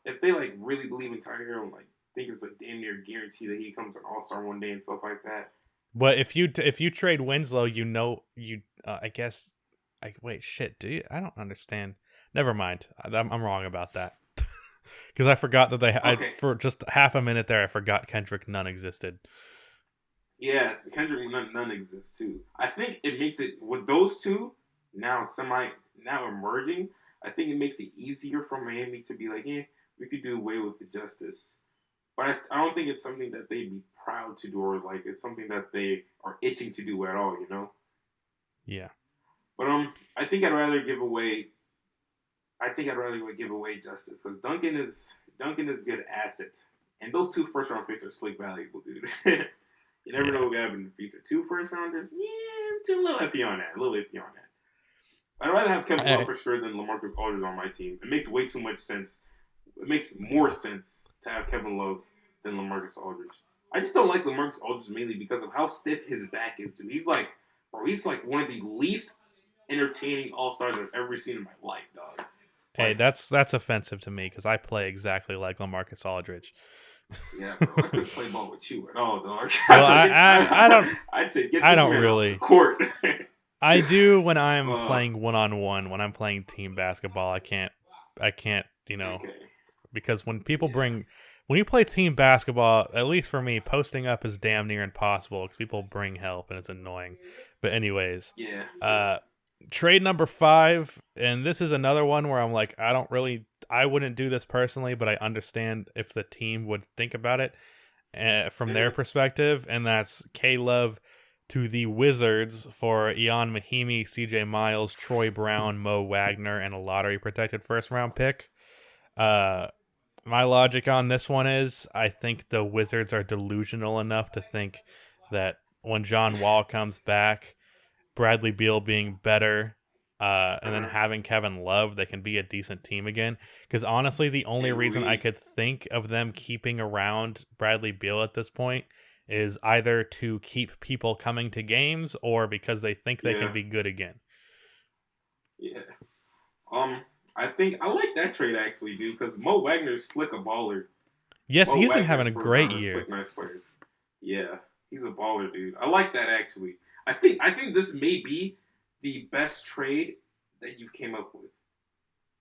if they like really believe in Tyler Hero, and like think it's a damn near guarantee that he becomes an All Star one day and stuff like that. But if you trade Winslow, I guess. Wait, shit. Do you? I don't understand. Never mind. I'm wrong about that. Because I forgot that Okay. for just half a minute there, I forgot Kendrick Nunn existed. Yeah, Kendrick Nunn exists too. I think it makes it with those two now now emerging. I think it makes it easier for Miami to be like, yeah, we could do away with the Justice, but I don't think it's something that they'd be proud to do or like it's something that they are itching to do at all. You know. Yeah. But I think I'd rather give away. I think I'd rather give away Justice because Duncan is good asset, and those 2 first-round picks are slick valuable, dude. You never know what will happen in the future. 2 first-rounders, yeah, I'm too little iffy on that. A little iffy on that. I'd rather have Kevin Love for sure than LaMarcus Aldridge on my team. It makes way too much sense. It makes more sense to have Kevin Love than LaMarcus Aldridge. I just don't like LaMarcus Aldridge mainly because of how stiff his back is, dude. He's like one of the least entertaining All-Stars I've ever seen in my life, dog. Hey, Like, that's offensive to me because I play exactly like LaMarcus Aldridge. yeah, bro. I couldn't play ball with you at all, dog. Well, I don't. I'd say get I this don't man really. off the court. I do when I'm playing one-on-one. When I'm playing team basketball, I can't. Okay. Because when you play team basketball, at least for me, posting up is damn near impossible because people bring help and it's annoying. But anyways, Yeah. Trade number 5, and this is another one where I'm like, I wouldn't do this personally, but I understand if the team would think about it from their perspective, and that's K-Love to the Wizards for Ian Mahimi, CJ Miles, Troy Brown, Mo Wagner, and a lottery-protected first-round pick. My logic on this one is I think the Wizards are delusional enough to think that when John Wall comes back, Bradley Beal being better, and then having Kevin Love, they can be a decent team again. Because honestly, the only reason I could think of them keeping around Bradley Beal at this point is either to keep people coming to games or because they think they can be good again. Yeah. I think I like that trade actually, dude, because Mo Wagner's slick a baller. Yes, he's been having a great year. Slick, nice players. Yeah, he's a baller, dude. I like that actually. I think this may be the best trade that you've came up with.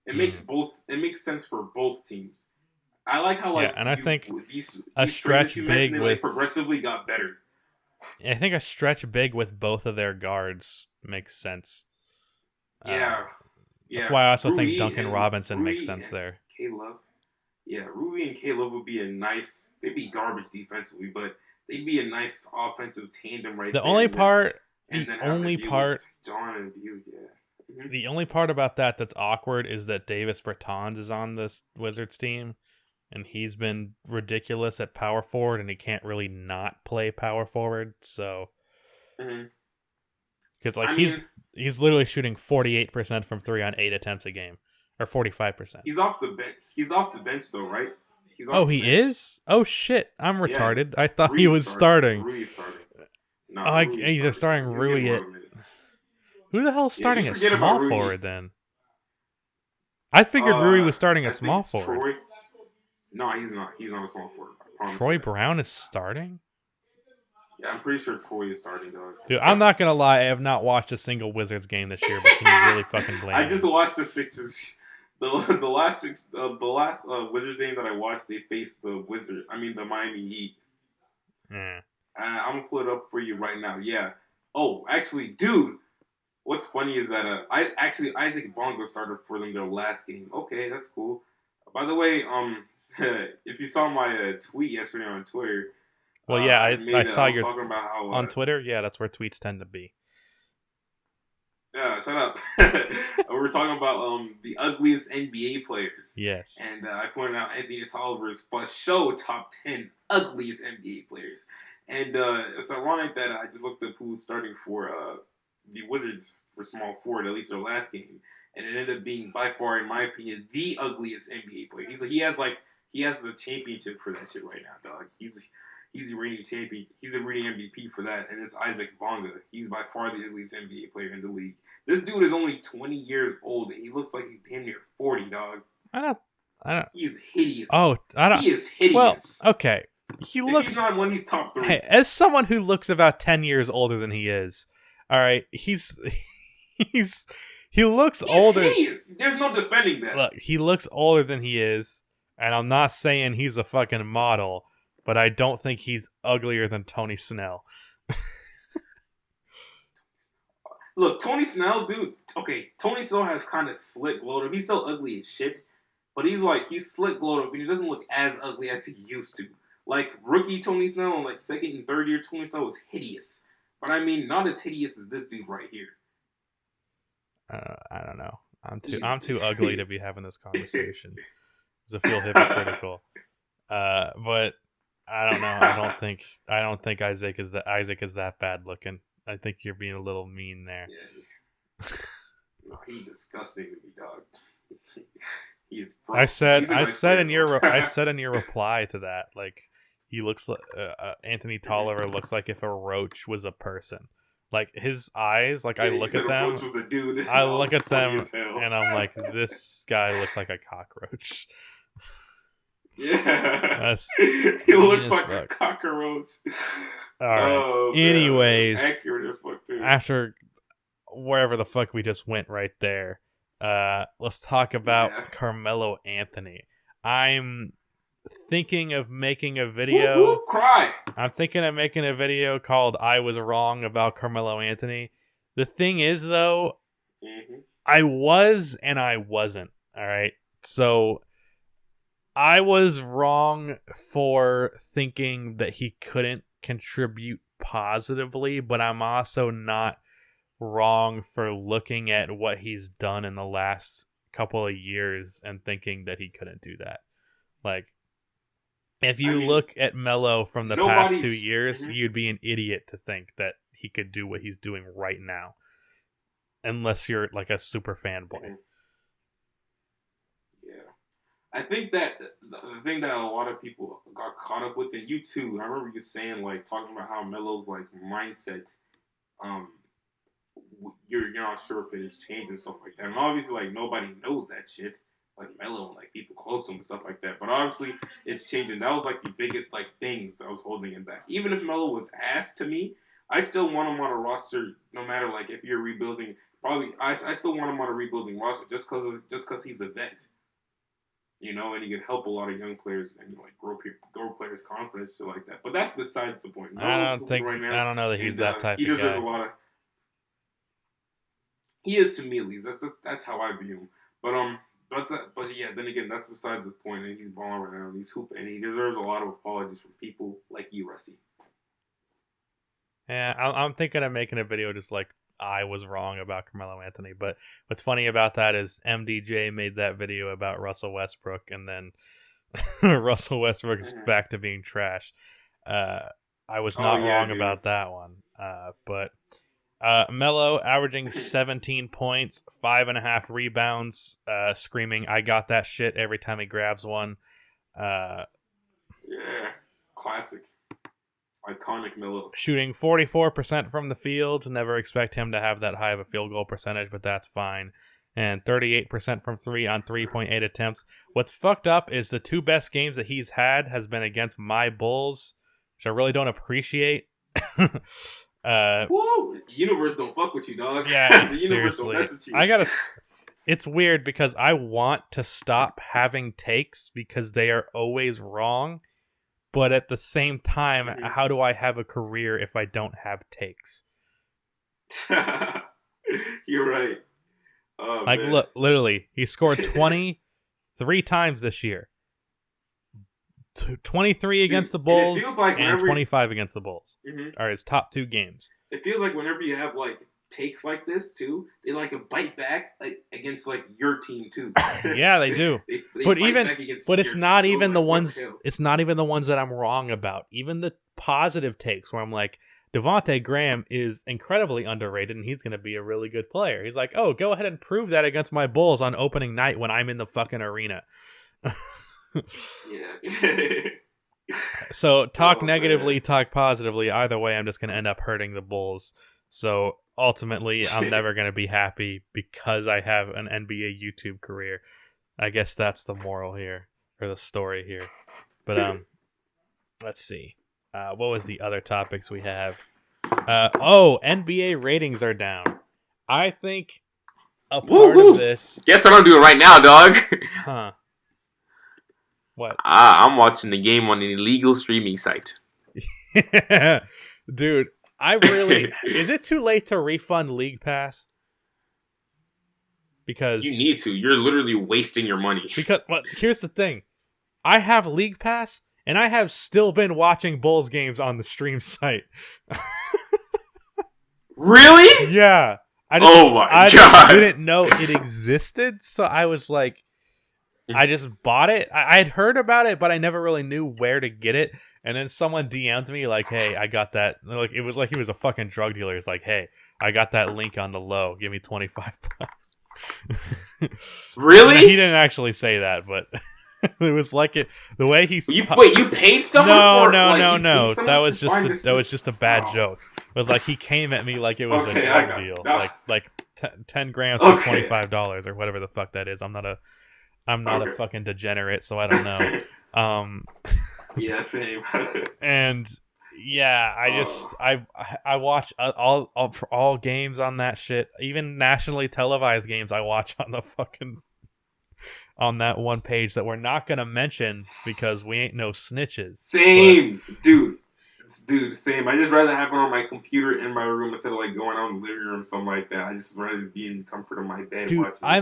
It makes both. It makes sense for both teams. I like how and I think these a stretch big with progressively got better. I think a stretch big with both of their guards makes sense. Yeah. That's why I also think Duncan Robinson makes sense there. K-Love. Yeah, Rui and K-Love would be a nice... They'd be garbage defensively, but they'd be a nice offensive tandem right there. The only part... John and Beal, yeah. Mm-hmm. The only part about that's awkward is that Davis Bertans is on this Wizards team, and he's been ridiculous at power forward, and he can't really not play power forward, so... Mm-hmm. Because he's literally shooting 48% from 3 on 8 attempts a game, or 45%. He's off the bench. He's off the bench though, right? He is? Oh shit! I'm retarded. I thought he was starting. Rui's starting. No, they're starting Rui at. Who the hell's starting at small forward then? I figured Rui was starting at small forward. Troy. No, he's not. He's not a small forward. Troy Brown is starting? Yeah, I'm pretty sure Troy is starting, dog. Dude, I'm not gonna lie. I have not watched a single Wizards game this year, but can you really fucking blame me? I just watched the Sixers. The last Wizards game that I watched, they faced the Miami Heat. I'm gonna pull it up for you right now. Yeah. Oh, actually, dude. What's funny is that Isaac Bonga started for them their last game. Okay, that's cool. By the way, if you saw my tweet yesterday on Twitter. Well, yeah, I saw your talking about how on Twitter. Yeah, that's where tweets tend to be. Yeah, shut up. We were talking about the ugliest NBA players. Yes. And I pointed out Anthony Tolliver's for show top 10 ugliest NBA players. And it's ironic that I just looked up who was starting for the Wizards for small forward, at least their last game, and it ended up being by far, in my opinion, the ugliest NBA player. He has the championship for that shit right now, dog. He's a reigning champion. He's a reigning MVP for that, and it's Isaac Bonga. He's by far the ugliest NBA player in the league. This dude is only 20 years old, and he looks like he's damn near 40, dog. I don't. He's hideous. Oh, I don't. He is hideous. Well, okay. He's not one. He's top 3. Hey, as someone who looks about 10 years older than he is, all right, he looks older. Hideous. There's no defending that. Look, he looks older than he is, and I'm not saying he's a fucking model. But I don't think he's uglier than Tony Snell. Look, Tony Snell, dude. Okay, Tony Snell has kind of slick glow up. He's so ugly as shit. But he's slick glow up, and he doesn't look as ugly as he used to. Like, rookie Tony Snell and, like, second and third year Tony Snell was hideous. But, I mean, not as hideous as this dude right here. I don't know. I'm too ugly to be having this conversation. Because I feel hypocritical. But... I don't know. I don't think Isaac is that bad looking. I think you're being a little mean there. Yeah. No, he's disgusting to me, dog. I said in your reply to that, like, he looks like Anthony Tolliver looks like if a roach was a person. Like, his eyes, like, I look at them, was a dude. I look at them, and I'm like, this guy looks like a cockroach. Yeah, he looks like a cockroach. All right. Anyways, accurate as fuck too. After wherever the fuck we just went right there, let's talk about Carmelo Anthony. I'm thinking of making a video. Woo, woo, cry. I'm thinking of making a video called "I Was Wrong About Carmelo Anthony." The thing is, though, I was and I wasn't. All right, so. I was wrong for thinking that he couldn't contribute positively, but I'm also not wrong for looking at what he's done in the last couple of years and thinking that he couldn't do that. Like, if I you mean, look at Melo from the past 2 nobody's. years, Mhm. you'd be an idiot to think that he could do what he's doing right now, unless you're like a super fanboy. Mhm. Yeah. I think that the thing that a lot of people got caught up with, and you too, I remember you saying, like, talking about how Melo's, like, mindset, um, you're not sure if it has changed and stuff like that. And obviously, like, nobody knows that shit, like Melo and like people close to him and stuff like that. But obviously, it's changing. That was like the biggest like things that was holding him back. Even if Melo was asked to me, I'd still want him on a roster, no matter like if you're rebuilding. Probably, I still want him on a rebuilding roster just cause he's a vet. You know, and he can help a lot of young players and like grow players' confidence, shit like that. But that's besides the point. Melo's hooping right now, I don't know that he's and that type he of deserves a guy. lot of. He is to me at least. That's how I view him. But yeah. Then again, that's besides the point. And he's balling right now. And he's hooping, and he deserves a lot of apologies from people like you, Rusty. Yeah, I'm thinking of making a video just like I was wrong about Carmelo Anthony. But what's funny about that is MDJ made that video about Russell Westbrook, and then Russell Westbrook's Mm-hmm. back to being trash. I was Oh not yeah, wrong dude. about that one. But Melo averaging 17 points, 5.5 rebounds, screaming, "I got that shit" every time he grabs one. Uh, Yeah, classic, iconic Melo. Shooting 44% from the field. Never expect him to have that high of a field goal percentage, but that's fine. And 38% from three on 3.8 attempts. What's fucked up is the two best games that he's had has been against my Bulls, which I really don't appreciate. Woo! The universe don't fuck with you, dog. Yeah, The universe don't seriously. mess with you. It's weird because I want to stop having takes because they are always wrong. But at the same time, Mm-hmm. how do I have a career if I don't have takes? You're right. Oh Like, man. look, literally, he scored 23 times this year. 23 against the Bulls and it feels like and whenever 25 against the Bulls mm-hmm. are his top two games. It feels like whenever you have like takes like this too, they like a bite back like against like your team too. Yeah, they do. they but it's not team. even So, the like, ones. It's not even the ones that I'm wrong about. Even the positive takes where I'm like, Devontae Graham is incredibly underrated and he's going to be a really good player. He's like, oh, go ahead and prove that against my Bulls on opening night when I'm in the fucking arena. Yeah. So talk negatively, talk positively. Either way, I'm just going to end up hurting the Bulls. So ultimately, I'm never going to be happy because I have an NBA YouTube career. I guess that's the moral here, or the story here. But let's see. What was the other topics we have? NBA ratings are down. I think a part of this. Guess I don't do it right now, dog. Huh. What? I'm watching the game on an illegal streaming site. Dude, I really... Is it too late to refund League Pass? Because... You need to. You're literally wasting your money. Because, well, here's the thing. I have League Pass, and I have still been watching Bulls games on the stream site. Really? Yeah. I just didn't know it existed, so I was like... I just bought it. I had heard about it, but I never really knew where to get it. And then someone DM'd me like, "Hey, I got that." Like, it was like he was a fucking drug dealer. He's like, "Hey, I got that link on the low. Give me $25." Really? He didn't actually say that, but it was like it. The way he wait, you paid someone? No. That was just a bad joke. It was like he came at me like it was a drug deal, like 10 grams for $25 or whatever the fuck that is. I'm not a fucking degenerate, so I don't know. Yeah, same. And yeah, I watch all games on that shit. Even nationally televised games I watch on the fucking on that one page that we're not gonna mention because we ain't no snitches. Same, dude, same. I just rather have it on my computer in my room instead of like going out in the living room or something like that. I just rather be in the comfort of my bed. Dude, watching I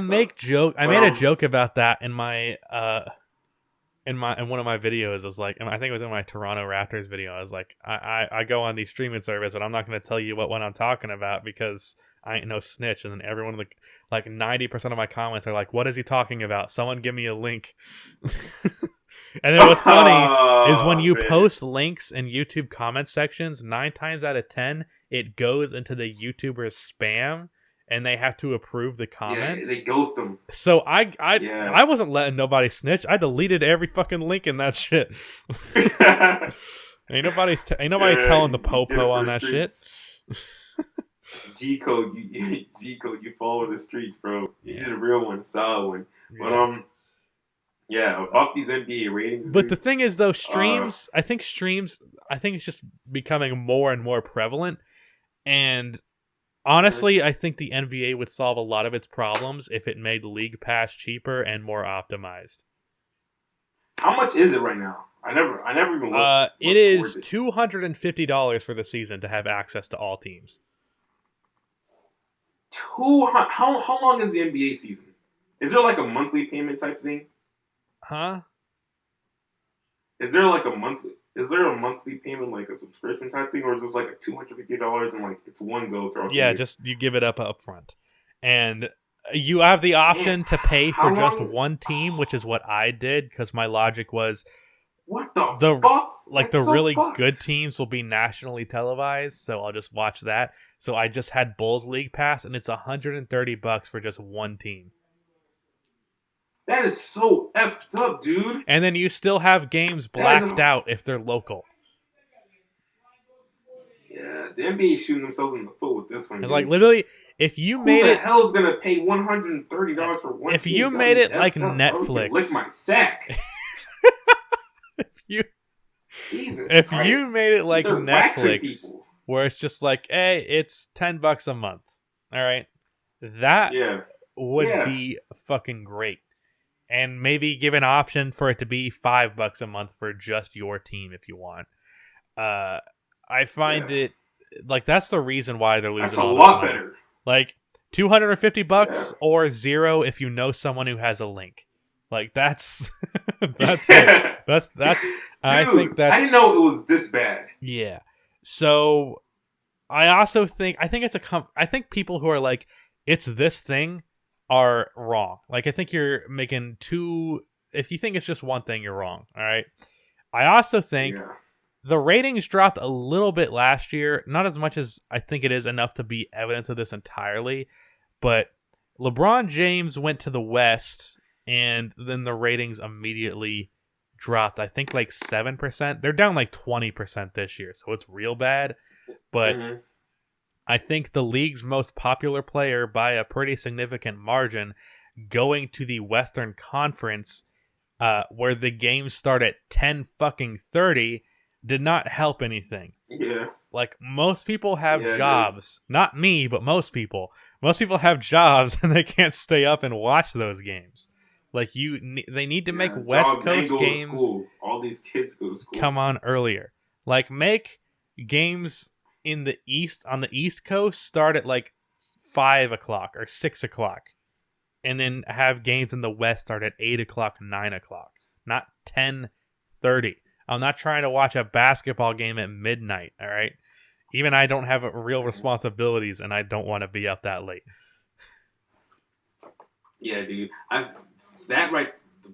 made a joke about that in in one of my videos, I was like, I think it was in my Toronto Raptors video. I was like, I go on these streaming service, but I'm not going to tell you what I'm talking about because I ain't no snitch. And then everyone like 90% of my comments are like, what is he talking about? Someone give me a link. And then what's funny is when you post links in YouTube comment sections, 9 times out of 10, it goes into the YouTuber's spam, and they have to approve the comment. Yeah, they ghost them. So I wasn't letting nobody snitch. I deleted every fucking link in that shit. ain't nobody telling the popo on that streets. shit. G code, you follow the streets, bro. You did a real one, solid one. But yeah, about these NBA ratings. But the thing is, though, streams. I think it's just becoming more and more prevalent. And honestly, I think the NBA would solve a lot of its problems if it made League Pass cheaper and more optimized. How much is it right now? I never even looked. It is $250 for the season to have access to all teams. How long is the NBA season? Is there like a monthly payment type thing? Huh? Is there a monthly payment, like a subscription type thing, or is this like a $250 and like it's one go through? Yeah, just you give it up front, and you have the option to pay for just one team, which is what I did because my logic was, what the fuck? Like the really good teams will be nationally televised, so I'll just watch that. So I just had Bulls League Pass, and it's $130 for just one team. That is so effed up, dude. And then you still have games blacked out if they're local. Yeah, the NBA is shooting themselves in the foot with this one. It's like literally, if you made it, who the hell is gonna pay $130 for one? If you made it like Netflix, lick my sack. If you made it like Netflix, where it's just like, hey, it's $10 a month. All right, that would be fucking great. And maybe give an option for it to be $5 a month for just your team if you want. I find it like that's the reason why they're losing. That's a lot better. Like $250 or $0 if you know someone who has a link. Like that's that's it. That's Dude, I think that's. I didn't know it was this bad. Yeah. So I also think I think people who are like it's this thing are wrong. Like I think you're making two. If you think it's just one thing, you're wrong. All right. I also think the ratings dropped a little bit last year. Not as much as I think it is enough to be evidence of this entirely. But LeBron James went to the West, and then the ratings immediately dropped. I think like 7%. They're down like 20% this year, so it's real bad. But I think the league's most popular player by a pretty significant margin going to the Western Conference, where the games start at 10:30, did not help anything. Yeah. Like most people have jobs, not me, but most people. Most people have jobs and they can't stay up and watch those games. Like they need to make West Coast games. All these kids go to school. Come on earlier. Like make games in the East on the East Coast start at like 5:00 or 6:00, and then have games in the West start at 8:00, 9:00, not 10:30. I'm not trying to watch a basketball game at midnight. All right, even I don't have real responsibilities, and I don't want to be up that late. Yeah, dude.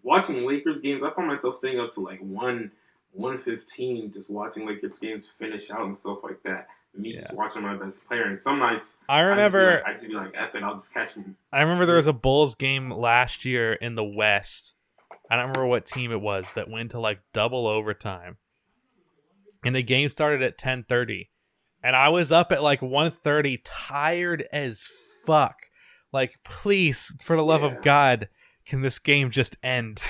Watching Lakers games, I find myself staying up to like 1:15 just watching Lakers games finish out and stuff like that. Me just watching my best player. And some nights, I remember I'd just be like, F it, I'll just catch him. I remember there was a Bulls game last year in the West. I don't remember what team it was that went to like double overtime. And the game started at 10:30. And I was up at like 1:30, tired as fuck. Like, please, for the love of God, can this game just end?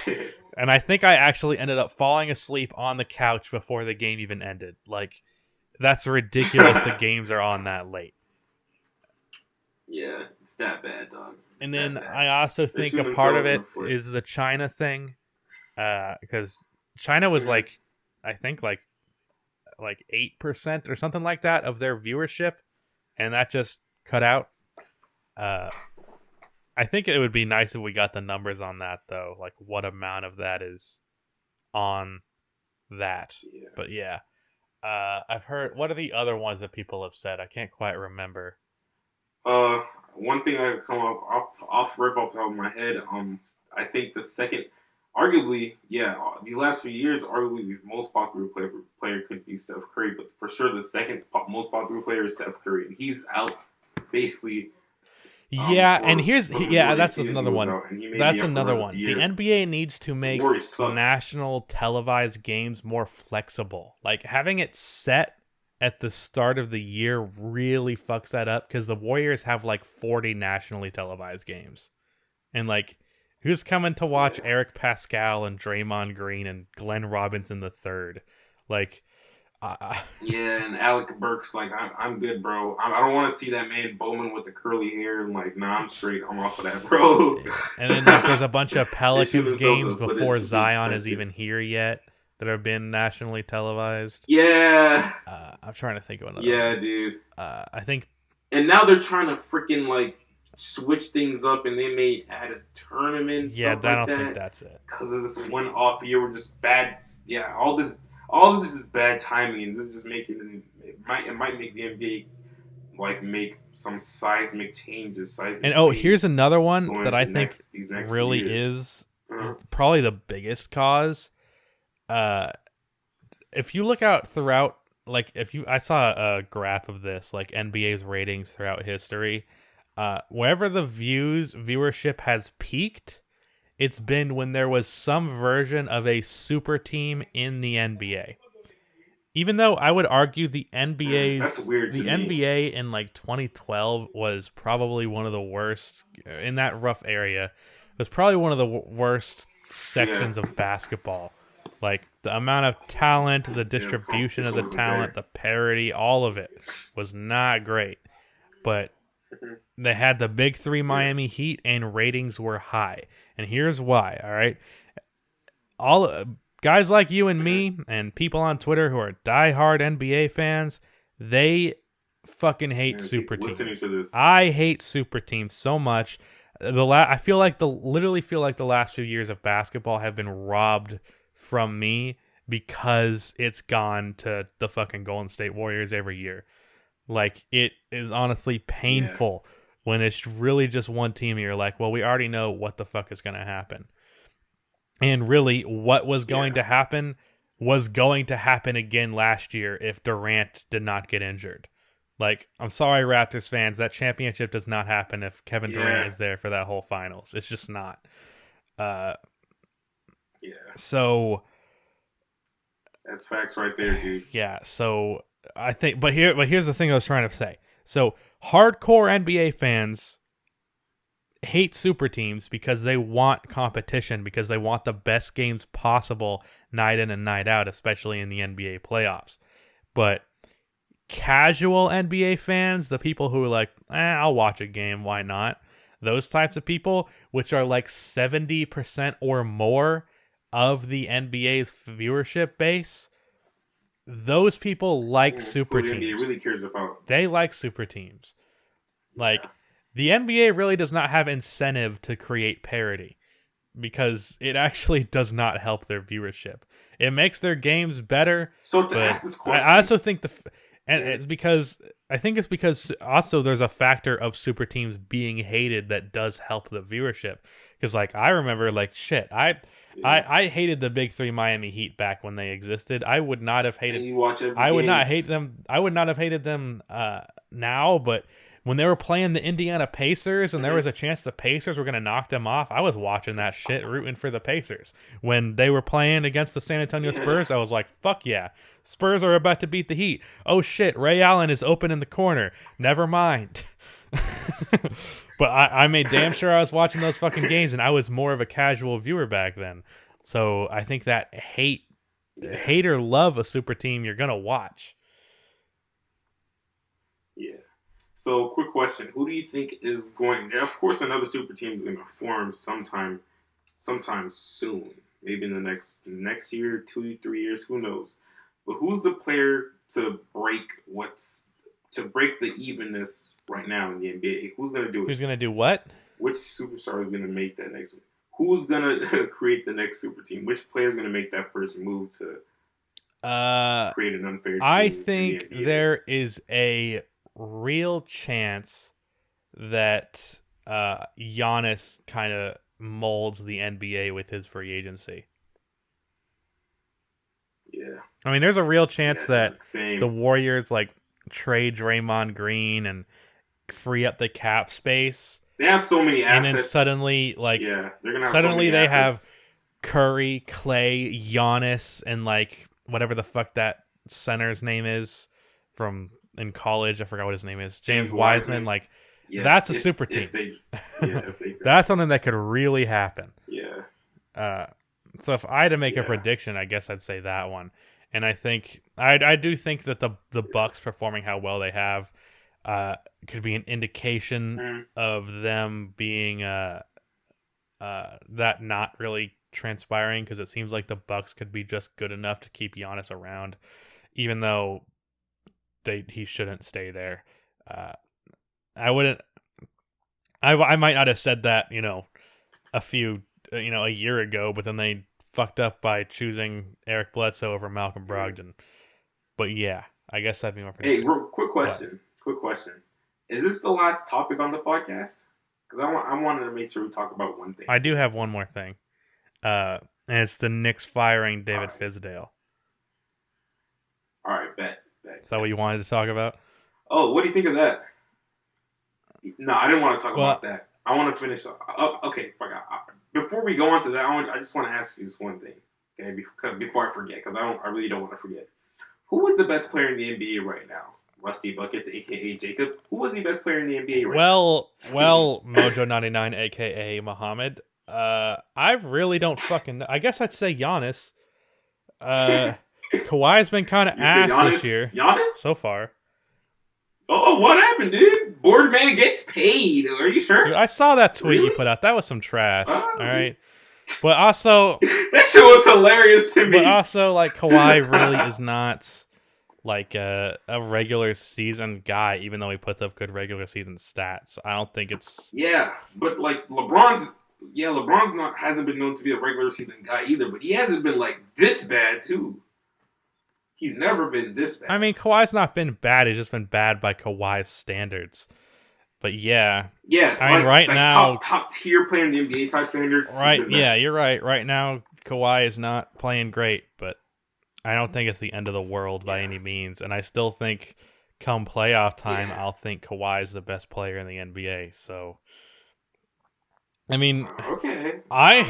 And I think I actually ended up falling asleep on the couch before the game even ended. Like, that's ridiculous the games are on that late. Yeah, it's that bad, dog. And then I also think a part of it is the China thing. Because China was like, I think like 8% or something like that of their viewership. And that just cut out. I think it would be nice if we got the numbers on that, though. Like, what amount of that is on that. Yeah. But yeah, I've heard. What are the other ones that people have said? I can't quite remember. Uh, One thing I come up off right off the top of my head. I think the second, arguably, yeah, these last few years, arguably the most popular player could be Steph Curry, but for sure the second most popular player is Steph Curry, and he's out basically. Yeah, and For the majority of the that's season he another was one. out, and he may be That's out for the another rest of the one. The year. NBA needs to The make Warriors suck. national televised games more flexible. Like having it set at the start of the year really fucks that up because the Warriors have like 40 nationally televised games. And like who's coming to watch Yeah. Eric Pascal and Draymond Green and Glenn Robinson the third? Like Yeah, and Alec Burks, like, I'm good, bro. I don't want to see that man Bowman with the curly hair. And like, nah, I'm straight. I'm off of that, bro. and then like there's a bunch of They shoot Pelicans themselves games in the foot. It before should be Zion is expected. even here yet that have been nationally televised. Yeah. I'm trying to think of another Yeah, one. dude. I think And now they're trying to freaking, like, switch things up, and they may add a tournament, I stuff like don't think that. that's it. Because of this one off year, we're just bad. Yeah, all this is just bad timing, and this is just making it might make the NBA like make some seismic changes. And here's another one that I think these next really few years. is probably the biggest cause. If you look out throughout, like I saw a graph of this, like NBA's ratings throughout history. Wherever the viewership has peaked, it's been when there was some version of a super team in the NBA. Even though I would argue the That's weird to me. NBA in like 2012 was probably one of the worst in that rough area. It was probably one of the worst sections of basketball. Like the amount of talent, the distribution of the talent, the parity, all of it was not great. But they had the big three Miami Heat and ratings were high. And here's why, all right? Guys like you and me and people on Twitter who are diehard NBA fans, they fucking hate super teams. To this. I hate super teams so much. I feel like literally feel like the last few years of basketball have been robbed from me because it's gone to the fucking Golden State Warriors every year. Like it is honestly painful when it's really just one team and you're like, well, we already know what the fuck is going to happen. And really, what was going to happen was going to happen again last year if Durant did not get injured. Like, I'm sorry, Raptors fans, that championship does not happen if Kevin Durant is there for that whole finals. It's just not. So that's facts right there, dude. Yeah. So I think, but here's the thing I was trying to say. So hardcore NBA fans hate super teams because they want competition, because they want the best games possible night in and night out, especially in the NBA playoffs. But casual NBA fans, the people who are like, I'll watch a game, why not? Those types of people, which are like 70% or more of the NBA's viewership base, those people like super teams. The NBA really cares about. They like super teams. Like, the NBA really does not have incentive to create parity because it actually does not help their viewership. It makes their games better. So to ask this question, I also think it's because also there's a factor of super teams being hated that does help the viewership. Because like I remember like shit, I hated the big three Miami Heat back when they existed. I would not have hated. And you watch every I would game. not hate them. I would not have hated them now, but. When they were playing the Indiana Pacers and there was a chance the Pacers were going to knock them off, I was watching that shit, rooting for the Pacers. When they were playing against the San Antonio Spurs, I was like, fuck yeah. Spurs are about to beat the Heat. Oh shit, Ray Allen is open in the corner. Never mind. But I made damn sure I was watching those fucking games, and I was more of a casual viewer back then. So I think that hate or love a super team you're going to watch. Yeah. So, quick question: who do you think is going? Of course, another super team is going to form sometime soon. Maybe in the next year, 2-3 years, who knows? But who's the player to break the evenness right now in the NBA? Who's going to do it? Who's going to do what? Which superstar is going to make that next one? who's gonna create the next super team? Which player's gonna make that first move to create an unfair I team in the think NBA? there is a real chance that Giannis kind of molds the NBA with his free agency. Yeah. I mean, there's a real chance that same. the Warriors like trade Draymond Green and free up the cap space. They have so many assets, and then suddenly, they're gonna have suddenly so many they assets. have Curry, Clay, Giannis, and like whatever the fuck that center's name is from in college. I forgot what his name is. James Wiseman. Like that's a super team. If they that's something that could really happen. Yeah. So if I had to make a prediction, I guess I'd say that one. And I think I do think that the Bucks performing how well they have could be an indication of them being that not really transpiring, because it seems like the Bucks could be just good enough to keep Giannis around, even though he shouldn't stay there. I wouldn't. I might not have said that, a year ago, but then they fucked up by choosing Eric Bledsoe over Malcolm Brogdon. But yeah, I guess that'd be my prediction. Hey, quick question. Quick question. Is this the last topic on the podcast? Because I wanted to make sure we talk about one thing. I do have one more thing. And it's the Knicks firing David Fizdale. All right, bet. Is that what you wanted to talk about? Oh, what do you think of that? No, I didn't want to talk about that. I want to finish. Okay, before we go on to that, I just want to ask you this one thing, okay? Before I forget, because I really don't want to forget. Who is the best player in the NBA right now? Rusty Buckets, a.k.a. Jacob. Who was the best player in the NBA right now? Well, Mojo99, a.k.a. Muhammad. I really don't fucking know. I guess I'd say Giannis. Kawhi's been kind of ass this year. Giannis? So far. Oh, what happened, dude? Boardman gets paid. Are you sure? Dude, I saw that tweet you put out. That was some trash. All right. But also... that shit was hilarious to me. But also, like, Kawhi really is not, like, a regular season guy, even though he puts up good regular season stats. I don't think it's... Yeah, but, like, LeBron's hasn't been known to be a regular season guy either, but he hasn't been, like, this bad, too. He's never been this bad. I mean, Kawhi's not been bad. He's just been bad by Kawhi's standards. But yeah. Yeah. I mean, right now... Top tier player in the NBA type standards. Right, yeah, you're right. Right now, Kawhi is not playing great, but I don't think it's the end of the world by any means. And I still think come playoff time, I'll think Kawhi is the best player in the NBA. So... I mean... Okay.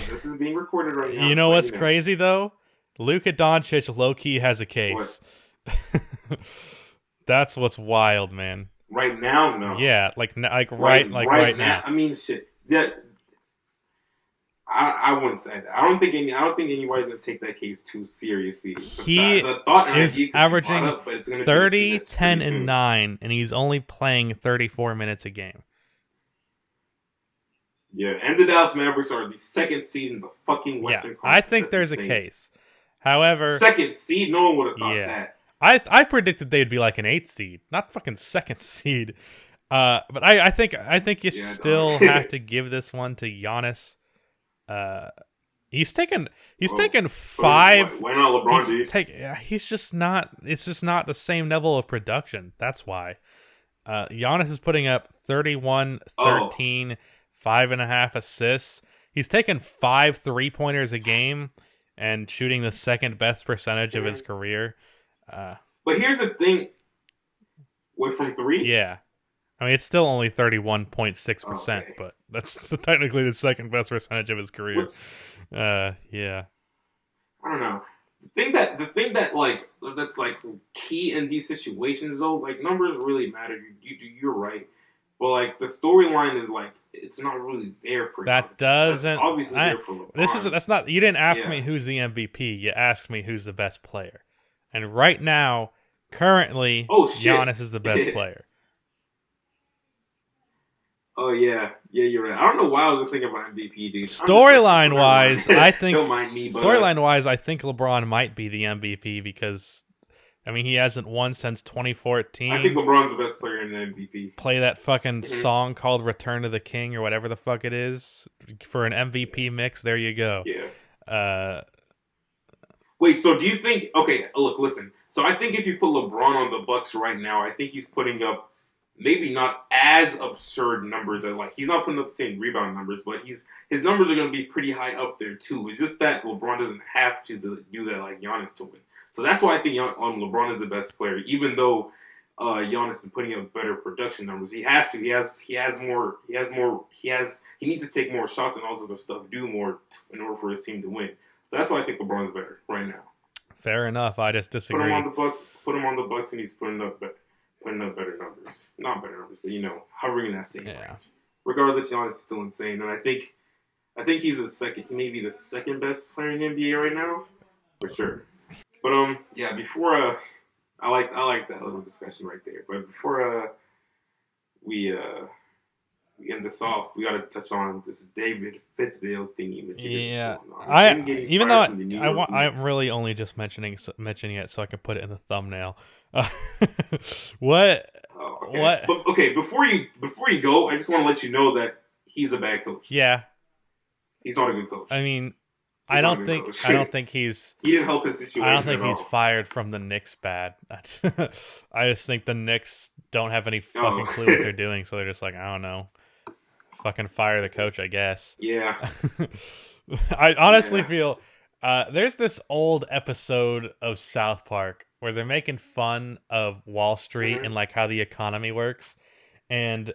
This is being recorded right now. You know what's crazy, though? Luka Doncic low-key has a case. That's what's wild, man. Right now, no. Yeah, right now. I mean, shit. I wouldn't say that. I don't think anybody's gonna take that case too seriously. He is averaging 30, 10, and 9, and he's only playing 34 minutes a game. Yeah, and the Dallas Mavericks are the second seed in the fucking Western Conference. I think there's a case. However, second seed, no one would have thought that. I predicted they'd be like an 8th seed, not fucking second seed. But I think you still have to give this one to Giannis. He's taken 5. Why not LeBron? He's just not. It's just not the same level of production. That's why. Giannis is putting up 31, 13, 5.5 assists. He's taken 5 3-pointers a game and shooting the second best percentage of his career. But here's the thing. Wait, from 3? Yeah. I mean, it's still only 31.6%, but that's technically the second best percentage of his career. Yeah. I don't know. The thing that like that's like key in these situations though, like numbers really matter. You're right, but like the storyline is like it's not really there for that. Doesn't that's obviously there for LeBron. That's not. You didn't ask me who's the MVP. You asked me who's the best player, and right now, currently, Giannis is the best player. Oh yeah, you're right. I don't know why I was just thinking about MVP, dude. Storyline wise, I think don't mind me. Storyline wise, I think LeBron might be the MVP because I mean, he hasn't won since I think 2014. LeBron's the best player in the MVP. Play that fucking Hmm. song called "Return to the King" or whatever the fuck it is for an Yeah. MVP mix. There you go. Yeah. Uh, Wait, so do you think? Okay, look, listen. So I think if you put LeBron on the Bucks right now, I think he's putting up maybe not as absurd numbers. Like he's not putting up the same rebound numbers, but his numbers are going to be pretty high up there too. It's just that LeBron doesn't have to do that like Giannis to win. So that's why I think LeBron is the best player, even though Giannis is putting up better production numbers. He has to. He has more. He has more. He needs to take more shots and all this other stuff, do more in order for his team to win. So that's why I think LeBron's better right now. fair enough. I just Put him on disagree. the Bucks. Put him on the Bucks, and he's putting up better numbers. Not better numbers, but hovering in that same Yeah. range. Regardless, Giannis is still insane, and I think he's the second. He may be the second best player in the NBA right now, for sure. But yeah. Before I like that little discussion right there. But before we end this off, we got to touch on this David Fizdale thingy. Yeah, Going on. I Him getting even fired though from the New I York want, I'm Knicks. really only just mentioning it so I can put it in the thumbnail. Uh, what? Oh, okay. What? But okay, before you go, I just want to let you know that he's a bad coach. Yeah, He's not a good coach. I mean, He's I not a don't good think coach. I don't think he's He didn't help his situation I don't think at he's all. fired from the Knicks bad. I just think the Knicks don't have any Oh. fucking clue what they're doing, so they're just like, I don't know, fucking fire the coach, I guess. Yeah. I honestly Yeah. feel there's this old episode of South Park where they're making fun of Wall Street Mhm. and like how the economy works, and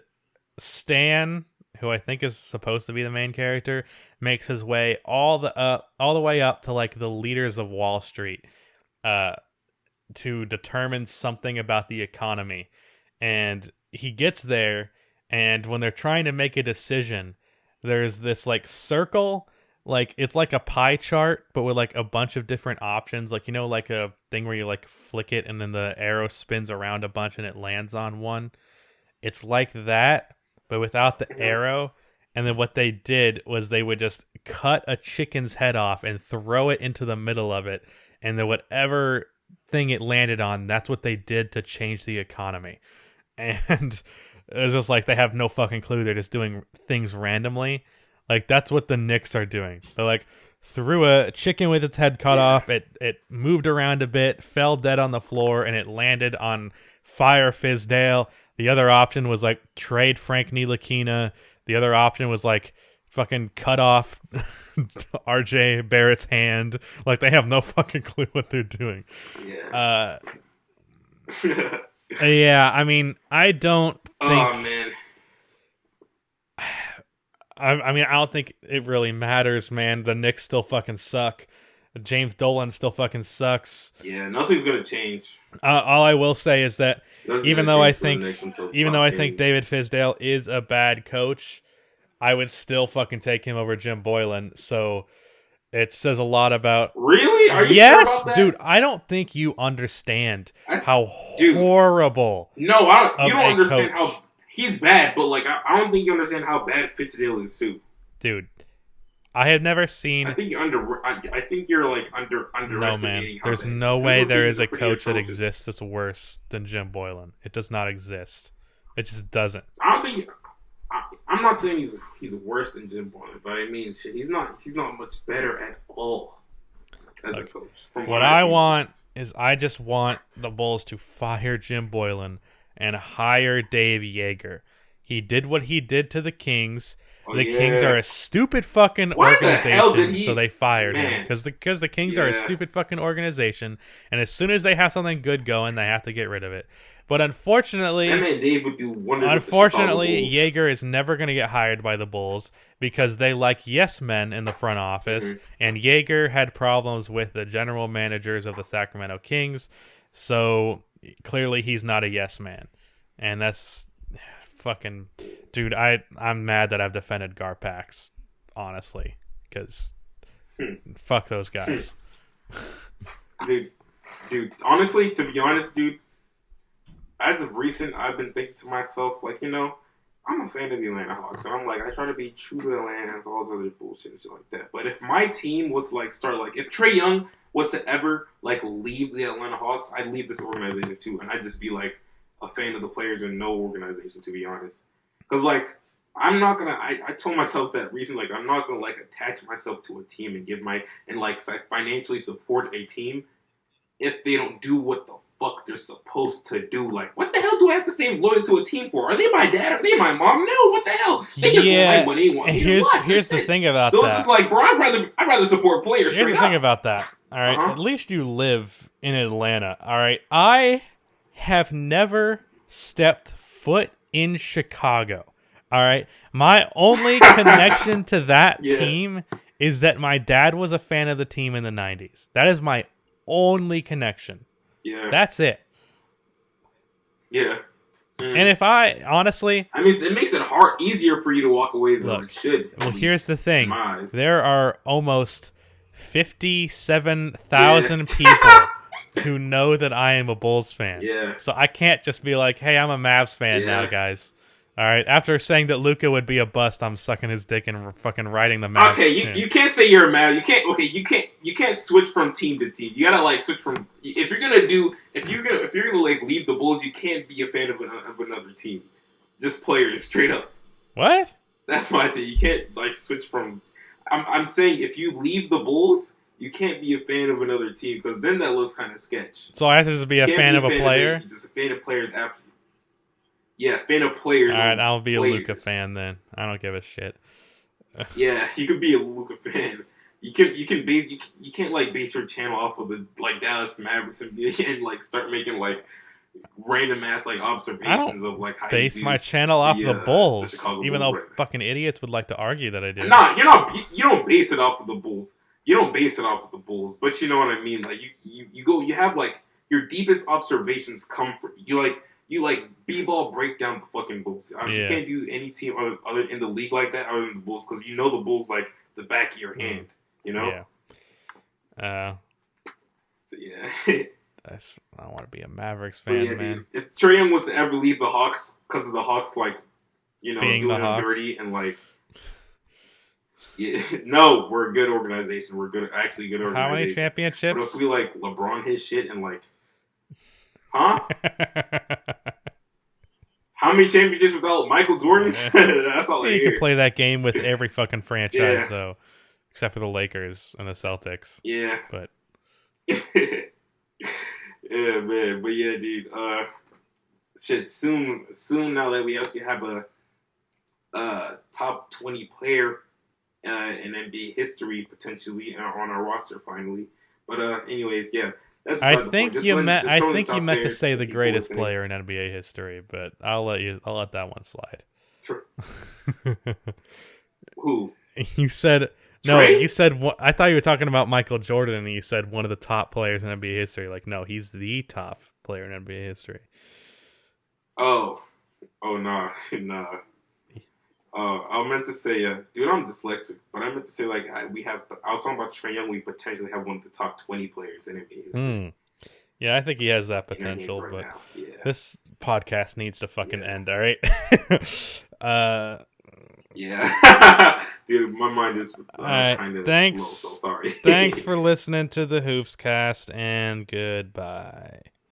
Stan, who I think is supposed to be the main character, makes his way all the way up to like the leaders of Wall Street, uh, to determine something about the economy, and he gets there, and when they're trying to make a decision, there's this like circle. Like it's like a pie chart, but with like a bunch of different options. Like like a thing where you like flick it and then the arrow spins around a bunch and it lands on one. It's like that, but without the Mhm. arrow. And then what they did was they would just cut a chicken's head off and throw it into the middle of it. And then whatever thing it landed on, that's what they did to change the economy. And it's just like they have no fucking clue. They're just doing things randomly. Like that's what the Knicks are doing. They're like threw a chicken with its head cut off. It moved around a bit, fell dead on the floor, and it landed on Fire Fizdale. The other option was like trade Frank Ntilikina. The other option was like fucking cut off RJ Barrett's hand. Like they have no fucking clue what they're doing. Yeah. Yeah, I mean, I don't think. Oh man. I mean, I don't think it really matters, man. The Knicks still fucking suck. James Dolan still fucking sucks. Yeah, nothing's gonna change. All I will say is that Nothing's even gonna though I change for the think, Knicks until even though I think fucking- David Fizdale is a bad coach, I would still fucking take him over Jim Boylan. So it says a lot about. Really? Are you Yes, sure about that? dude. I don't think you understand I- how dude. horrible. No, I don't. Of You don't a understand coach. how he's bad, but like I don't think you understand how bad Fizdale is too. Dude, I have never seen. I think you're like No, underestimating. man. How There's bad no he is. way His there teams is are a pretty coach that atrocious. exists that's worse than Jim Boylan. It does not exist. It just doesn't. I don't think. I'm not saying he's worse than Jim Boylan, but I mean, shit, he's not much better at all as a Look, coach. From What I've I seen. want is I just want the Bulls to fire Jim Boylan and hire Dave Yeager. He did what he did to the Kings. Oh, The yeah. Kings are a stupid fucking Why the hell organization, did he- so they fired him Man. because the Kings are a Yeah. stupid fucking organization, and as soon as they have something good going, they have to get rid of it. But unfortunately, That man Dave would do wonders. Unfortunately, with the Chicago Yeager is never going to get hired by the Bulls because they like yes men in the front office, and Yeager had problems with the general managers of the Sacramento Kings, so clearly he's not a yes man, and that's fucking dude. I'm mad that I've defended Garpax, honestly, because fuck those guys. Bulls. Dude. Honestly, to be honest, dude. As of recent, I've been thinking to myself, like, I'm a fan of the Atlanta Hawks, and I'm like, I try to be true to Atlanta and all this other bullshit and shit like that. But if my team was like, if Trae Young was to ever like leave the Atlanta Hawks, I'd leave this organization too, and I'd just be like a fan of the players and no organization, to be honest. Because like I'm not gonna. I told myself that recently. Like I'm not gonna like attach myself to a team and financially support a team if they don't do what the fuck they're supposed to do. Like, what the hell do I have to stay loyal to a team for? Are they my dad? Are they my mom? No, what the hell? They just want my money. Here's the thing about that. So it's just like, bro, I'd rather support players. Here's the thing about that. All right, at least you live in Atlanta. All right, I have never stepped foot in Chicago. All right, my only connection to that team is that my dad was a fan of the team in the 90s. That is my only connection. Yeah. That's it. Yeah. And if I, honestly... I mean, it makes it easier for you to walk away than it should. Well, here's the thing. There are almost 57,000 people who know that I am a Bulls fan. Yeah. So I can't just be like, hey, I'm a Mavs fan now, guys. All right. After saying that Luka would be a bust, I'm sucking his dick and fucking riding the Mavs. Okay, you can't say you're a Mavs. You can't switch from team to team. You gotta like switch from if you're gonna like leave the Bulls, you can't be a fan of another team. Just players, straight up. What? That's my thing. You can't like switch from. I'm saying if you leave the Bulls, you can't be a fan of another team because then that looks kind of sketch. So I have to just be a fan of a player. Just a fan of players after. Yeah, fan of players. All right, I'll be a Luka fan then. I don't give a shit. Yeah, you could be a Luka fan. You can't like base your channel off of the like Dallas Mavericks and like start making like random ass like observations of like how base my channel off the Bulls, even though fucking idiots would like to argue that I do. Nah, you don't base it off of the Bulls. You don't base it off of the Bulls, but you know what I mean. Like you have like your deepest observations come from you b-ball break down the fucking Bulls. You can't do any team other in the league like that other than the Bulls because you know the Bulls like the back of your hand. You know. Yeah. So, yeah. I want to be a Mavericks fan, man. Dude, if Trae Young was to ever leave the Hawks because of the Hawks, like doing them dirty and like. Yeah, no, we're a good organization. We're actually good organization. How many championships? But if we like LeBron his shit and like, huh? How many championships without Michael Jordan? That's all I hear. You can play that game with every fucking franchise though, except for the Lakers and the Celtics. Yeah, but yeah, man. But yeah, dude. Shit. Soon. Now that we actually have a top 20 player. In NBA history potentially on our roster finally, but anyways, yeah. I think you meant to say the greatest player in NBA history, but I'll let that one slide. Sure. Who? You said no. Trey? You said I thought you were talking about Michael Jordan, and you said one of the top players in NBA history. Like, no, he's the top player in NBA history. Oh, nah. I meant to say, dude, I'm dyslexic, but I meant to say, like, I was talking about Trae Young, we potentially have one of the top 20 players in NBA history. Yeah, I think he has that potential, but this podcast needs to fucking end, all right? Yeah. Dude, my mind is kind of slow, so sorry. Thanks for listening to the HoopsCast, and goodbye.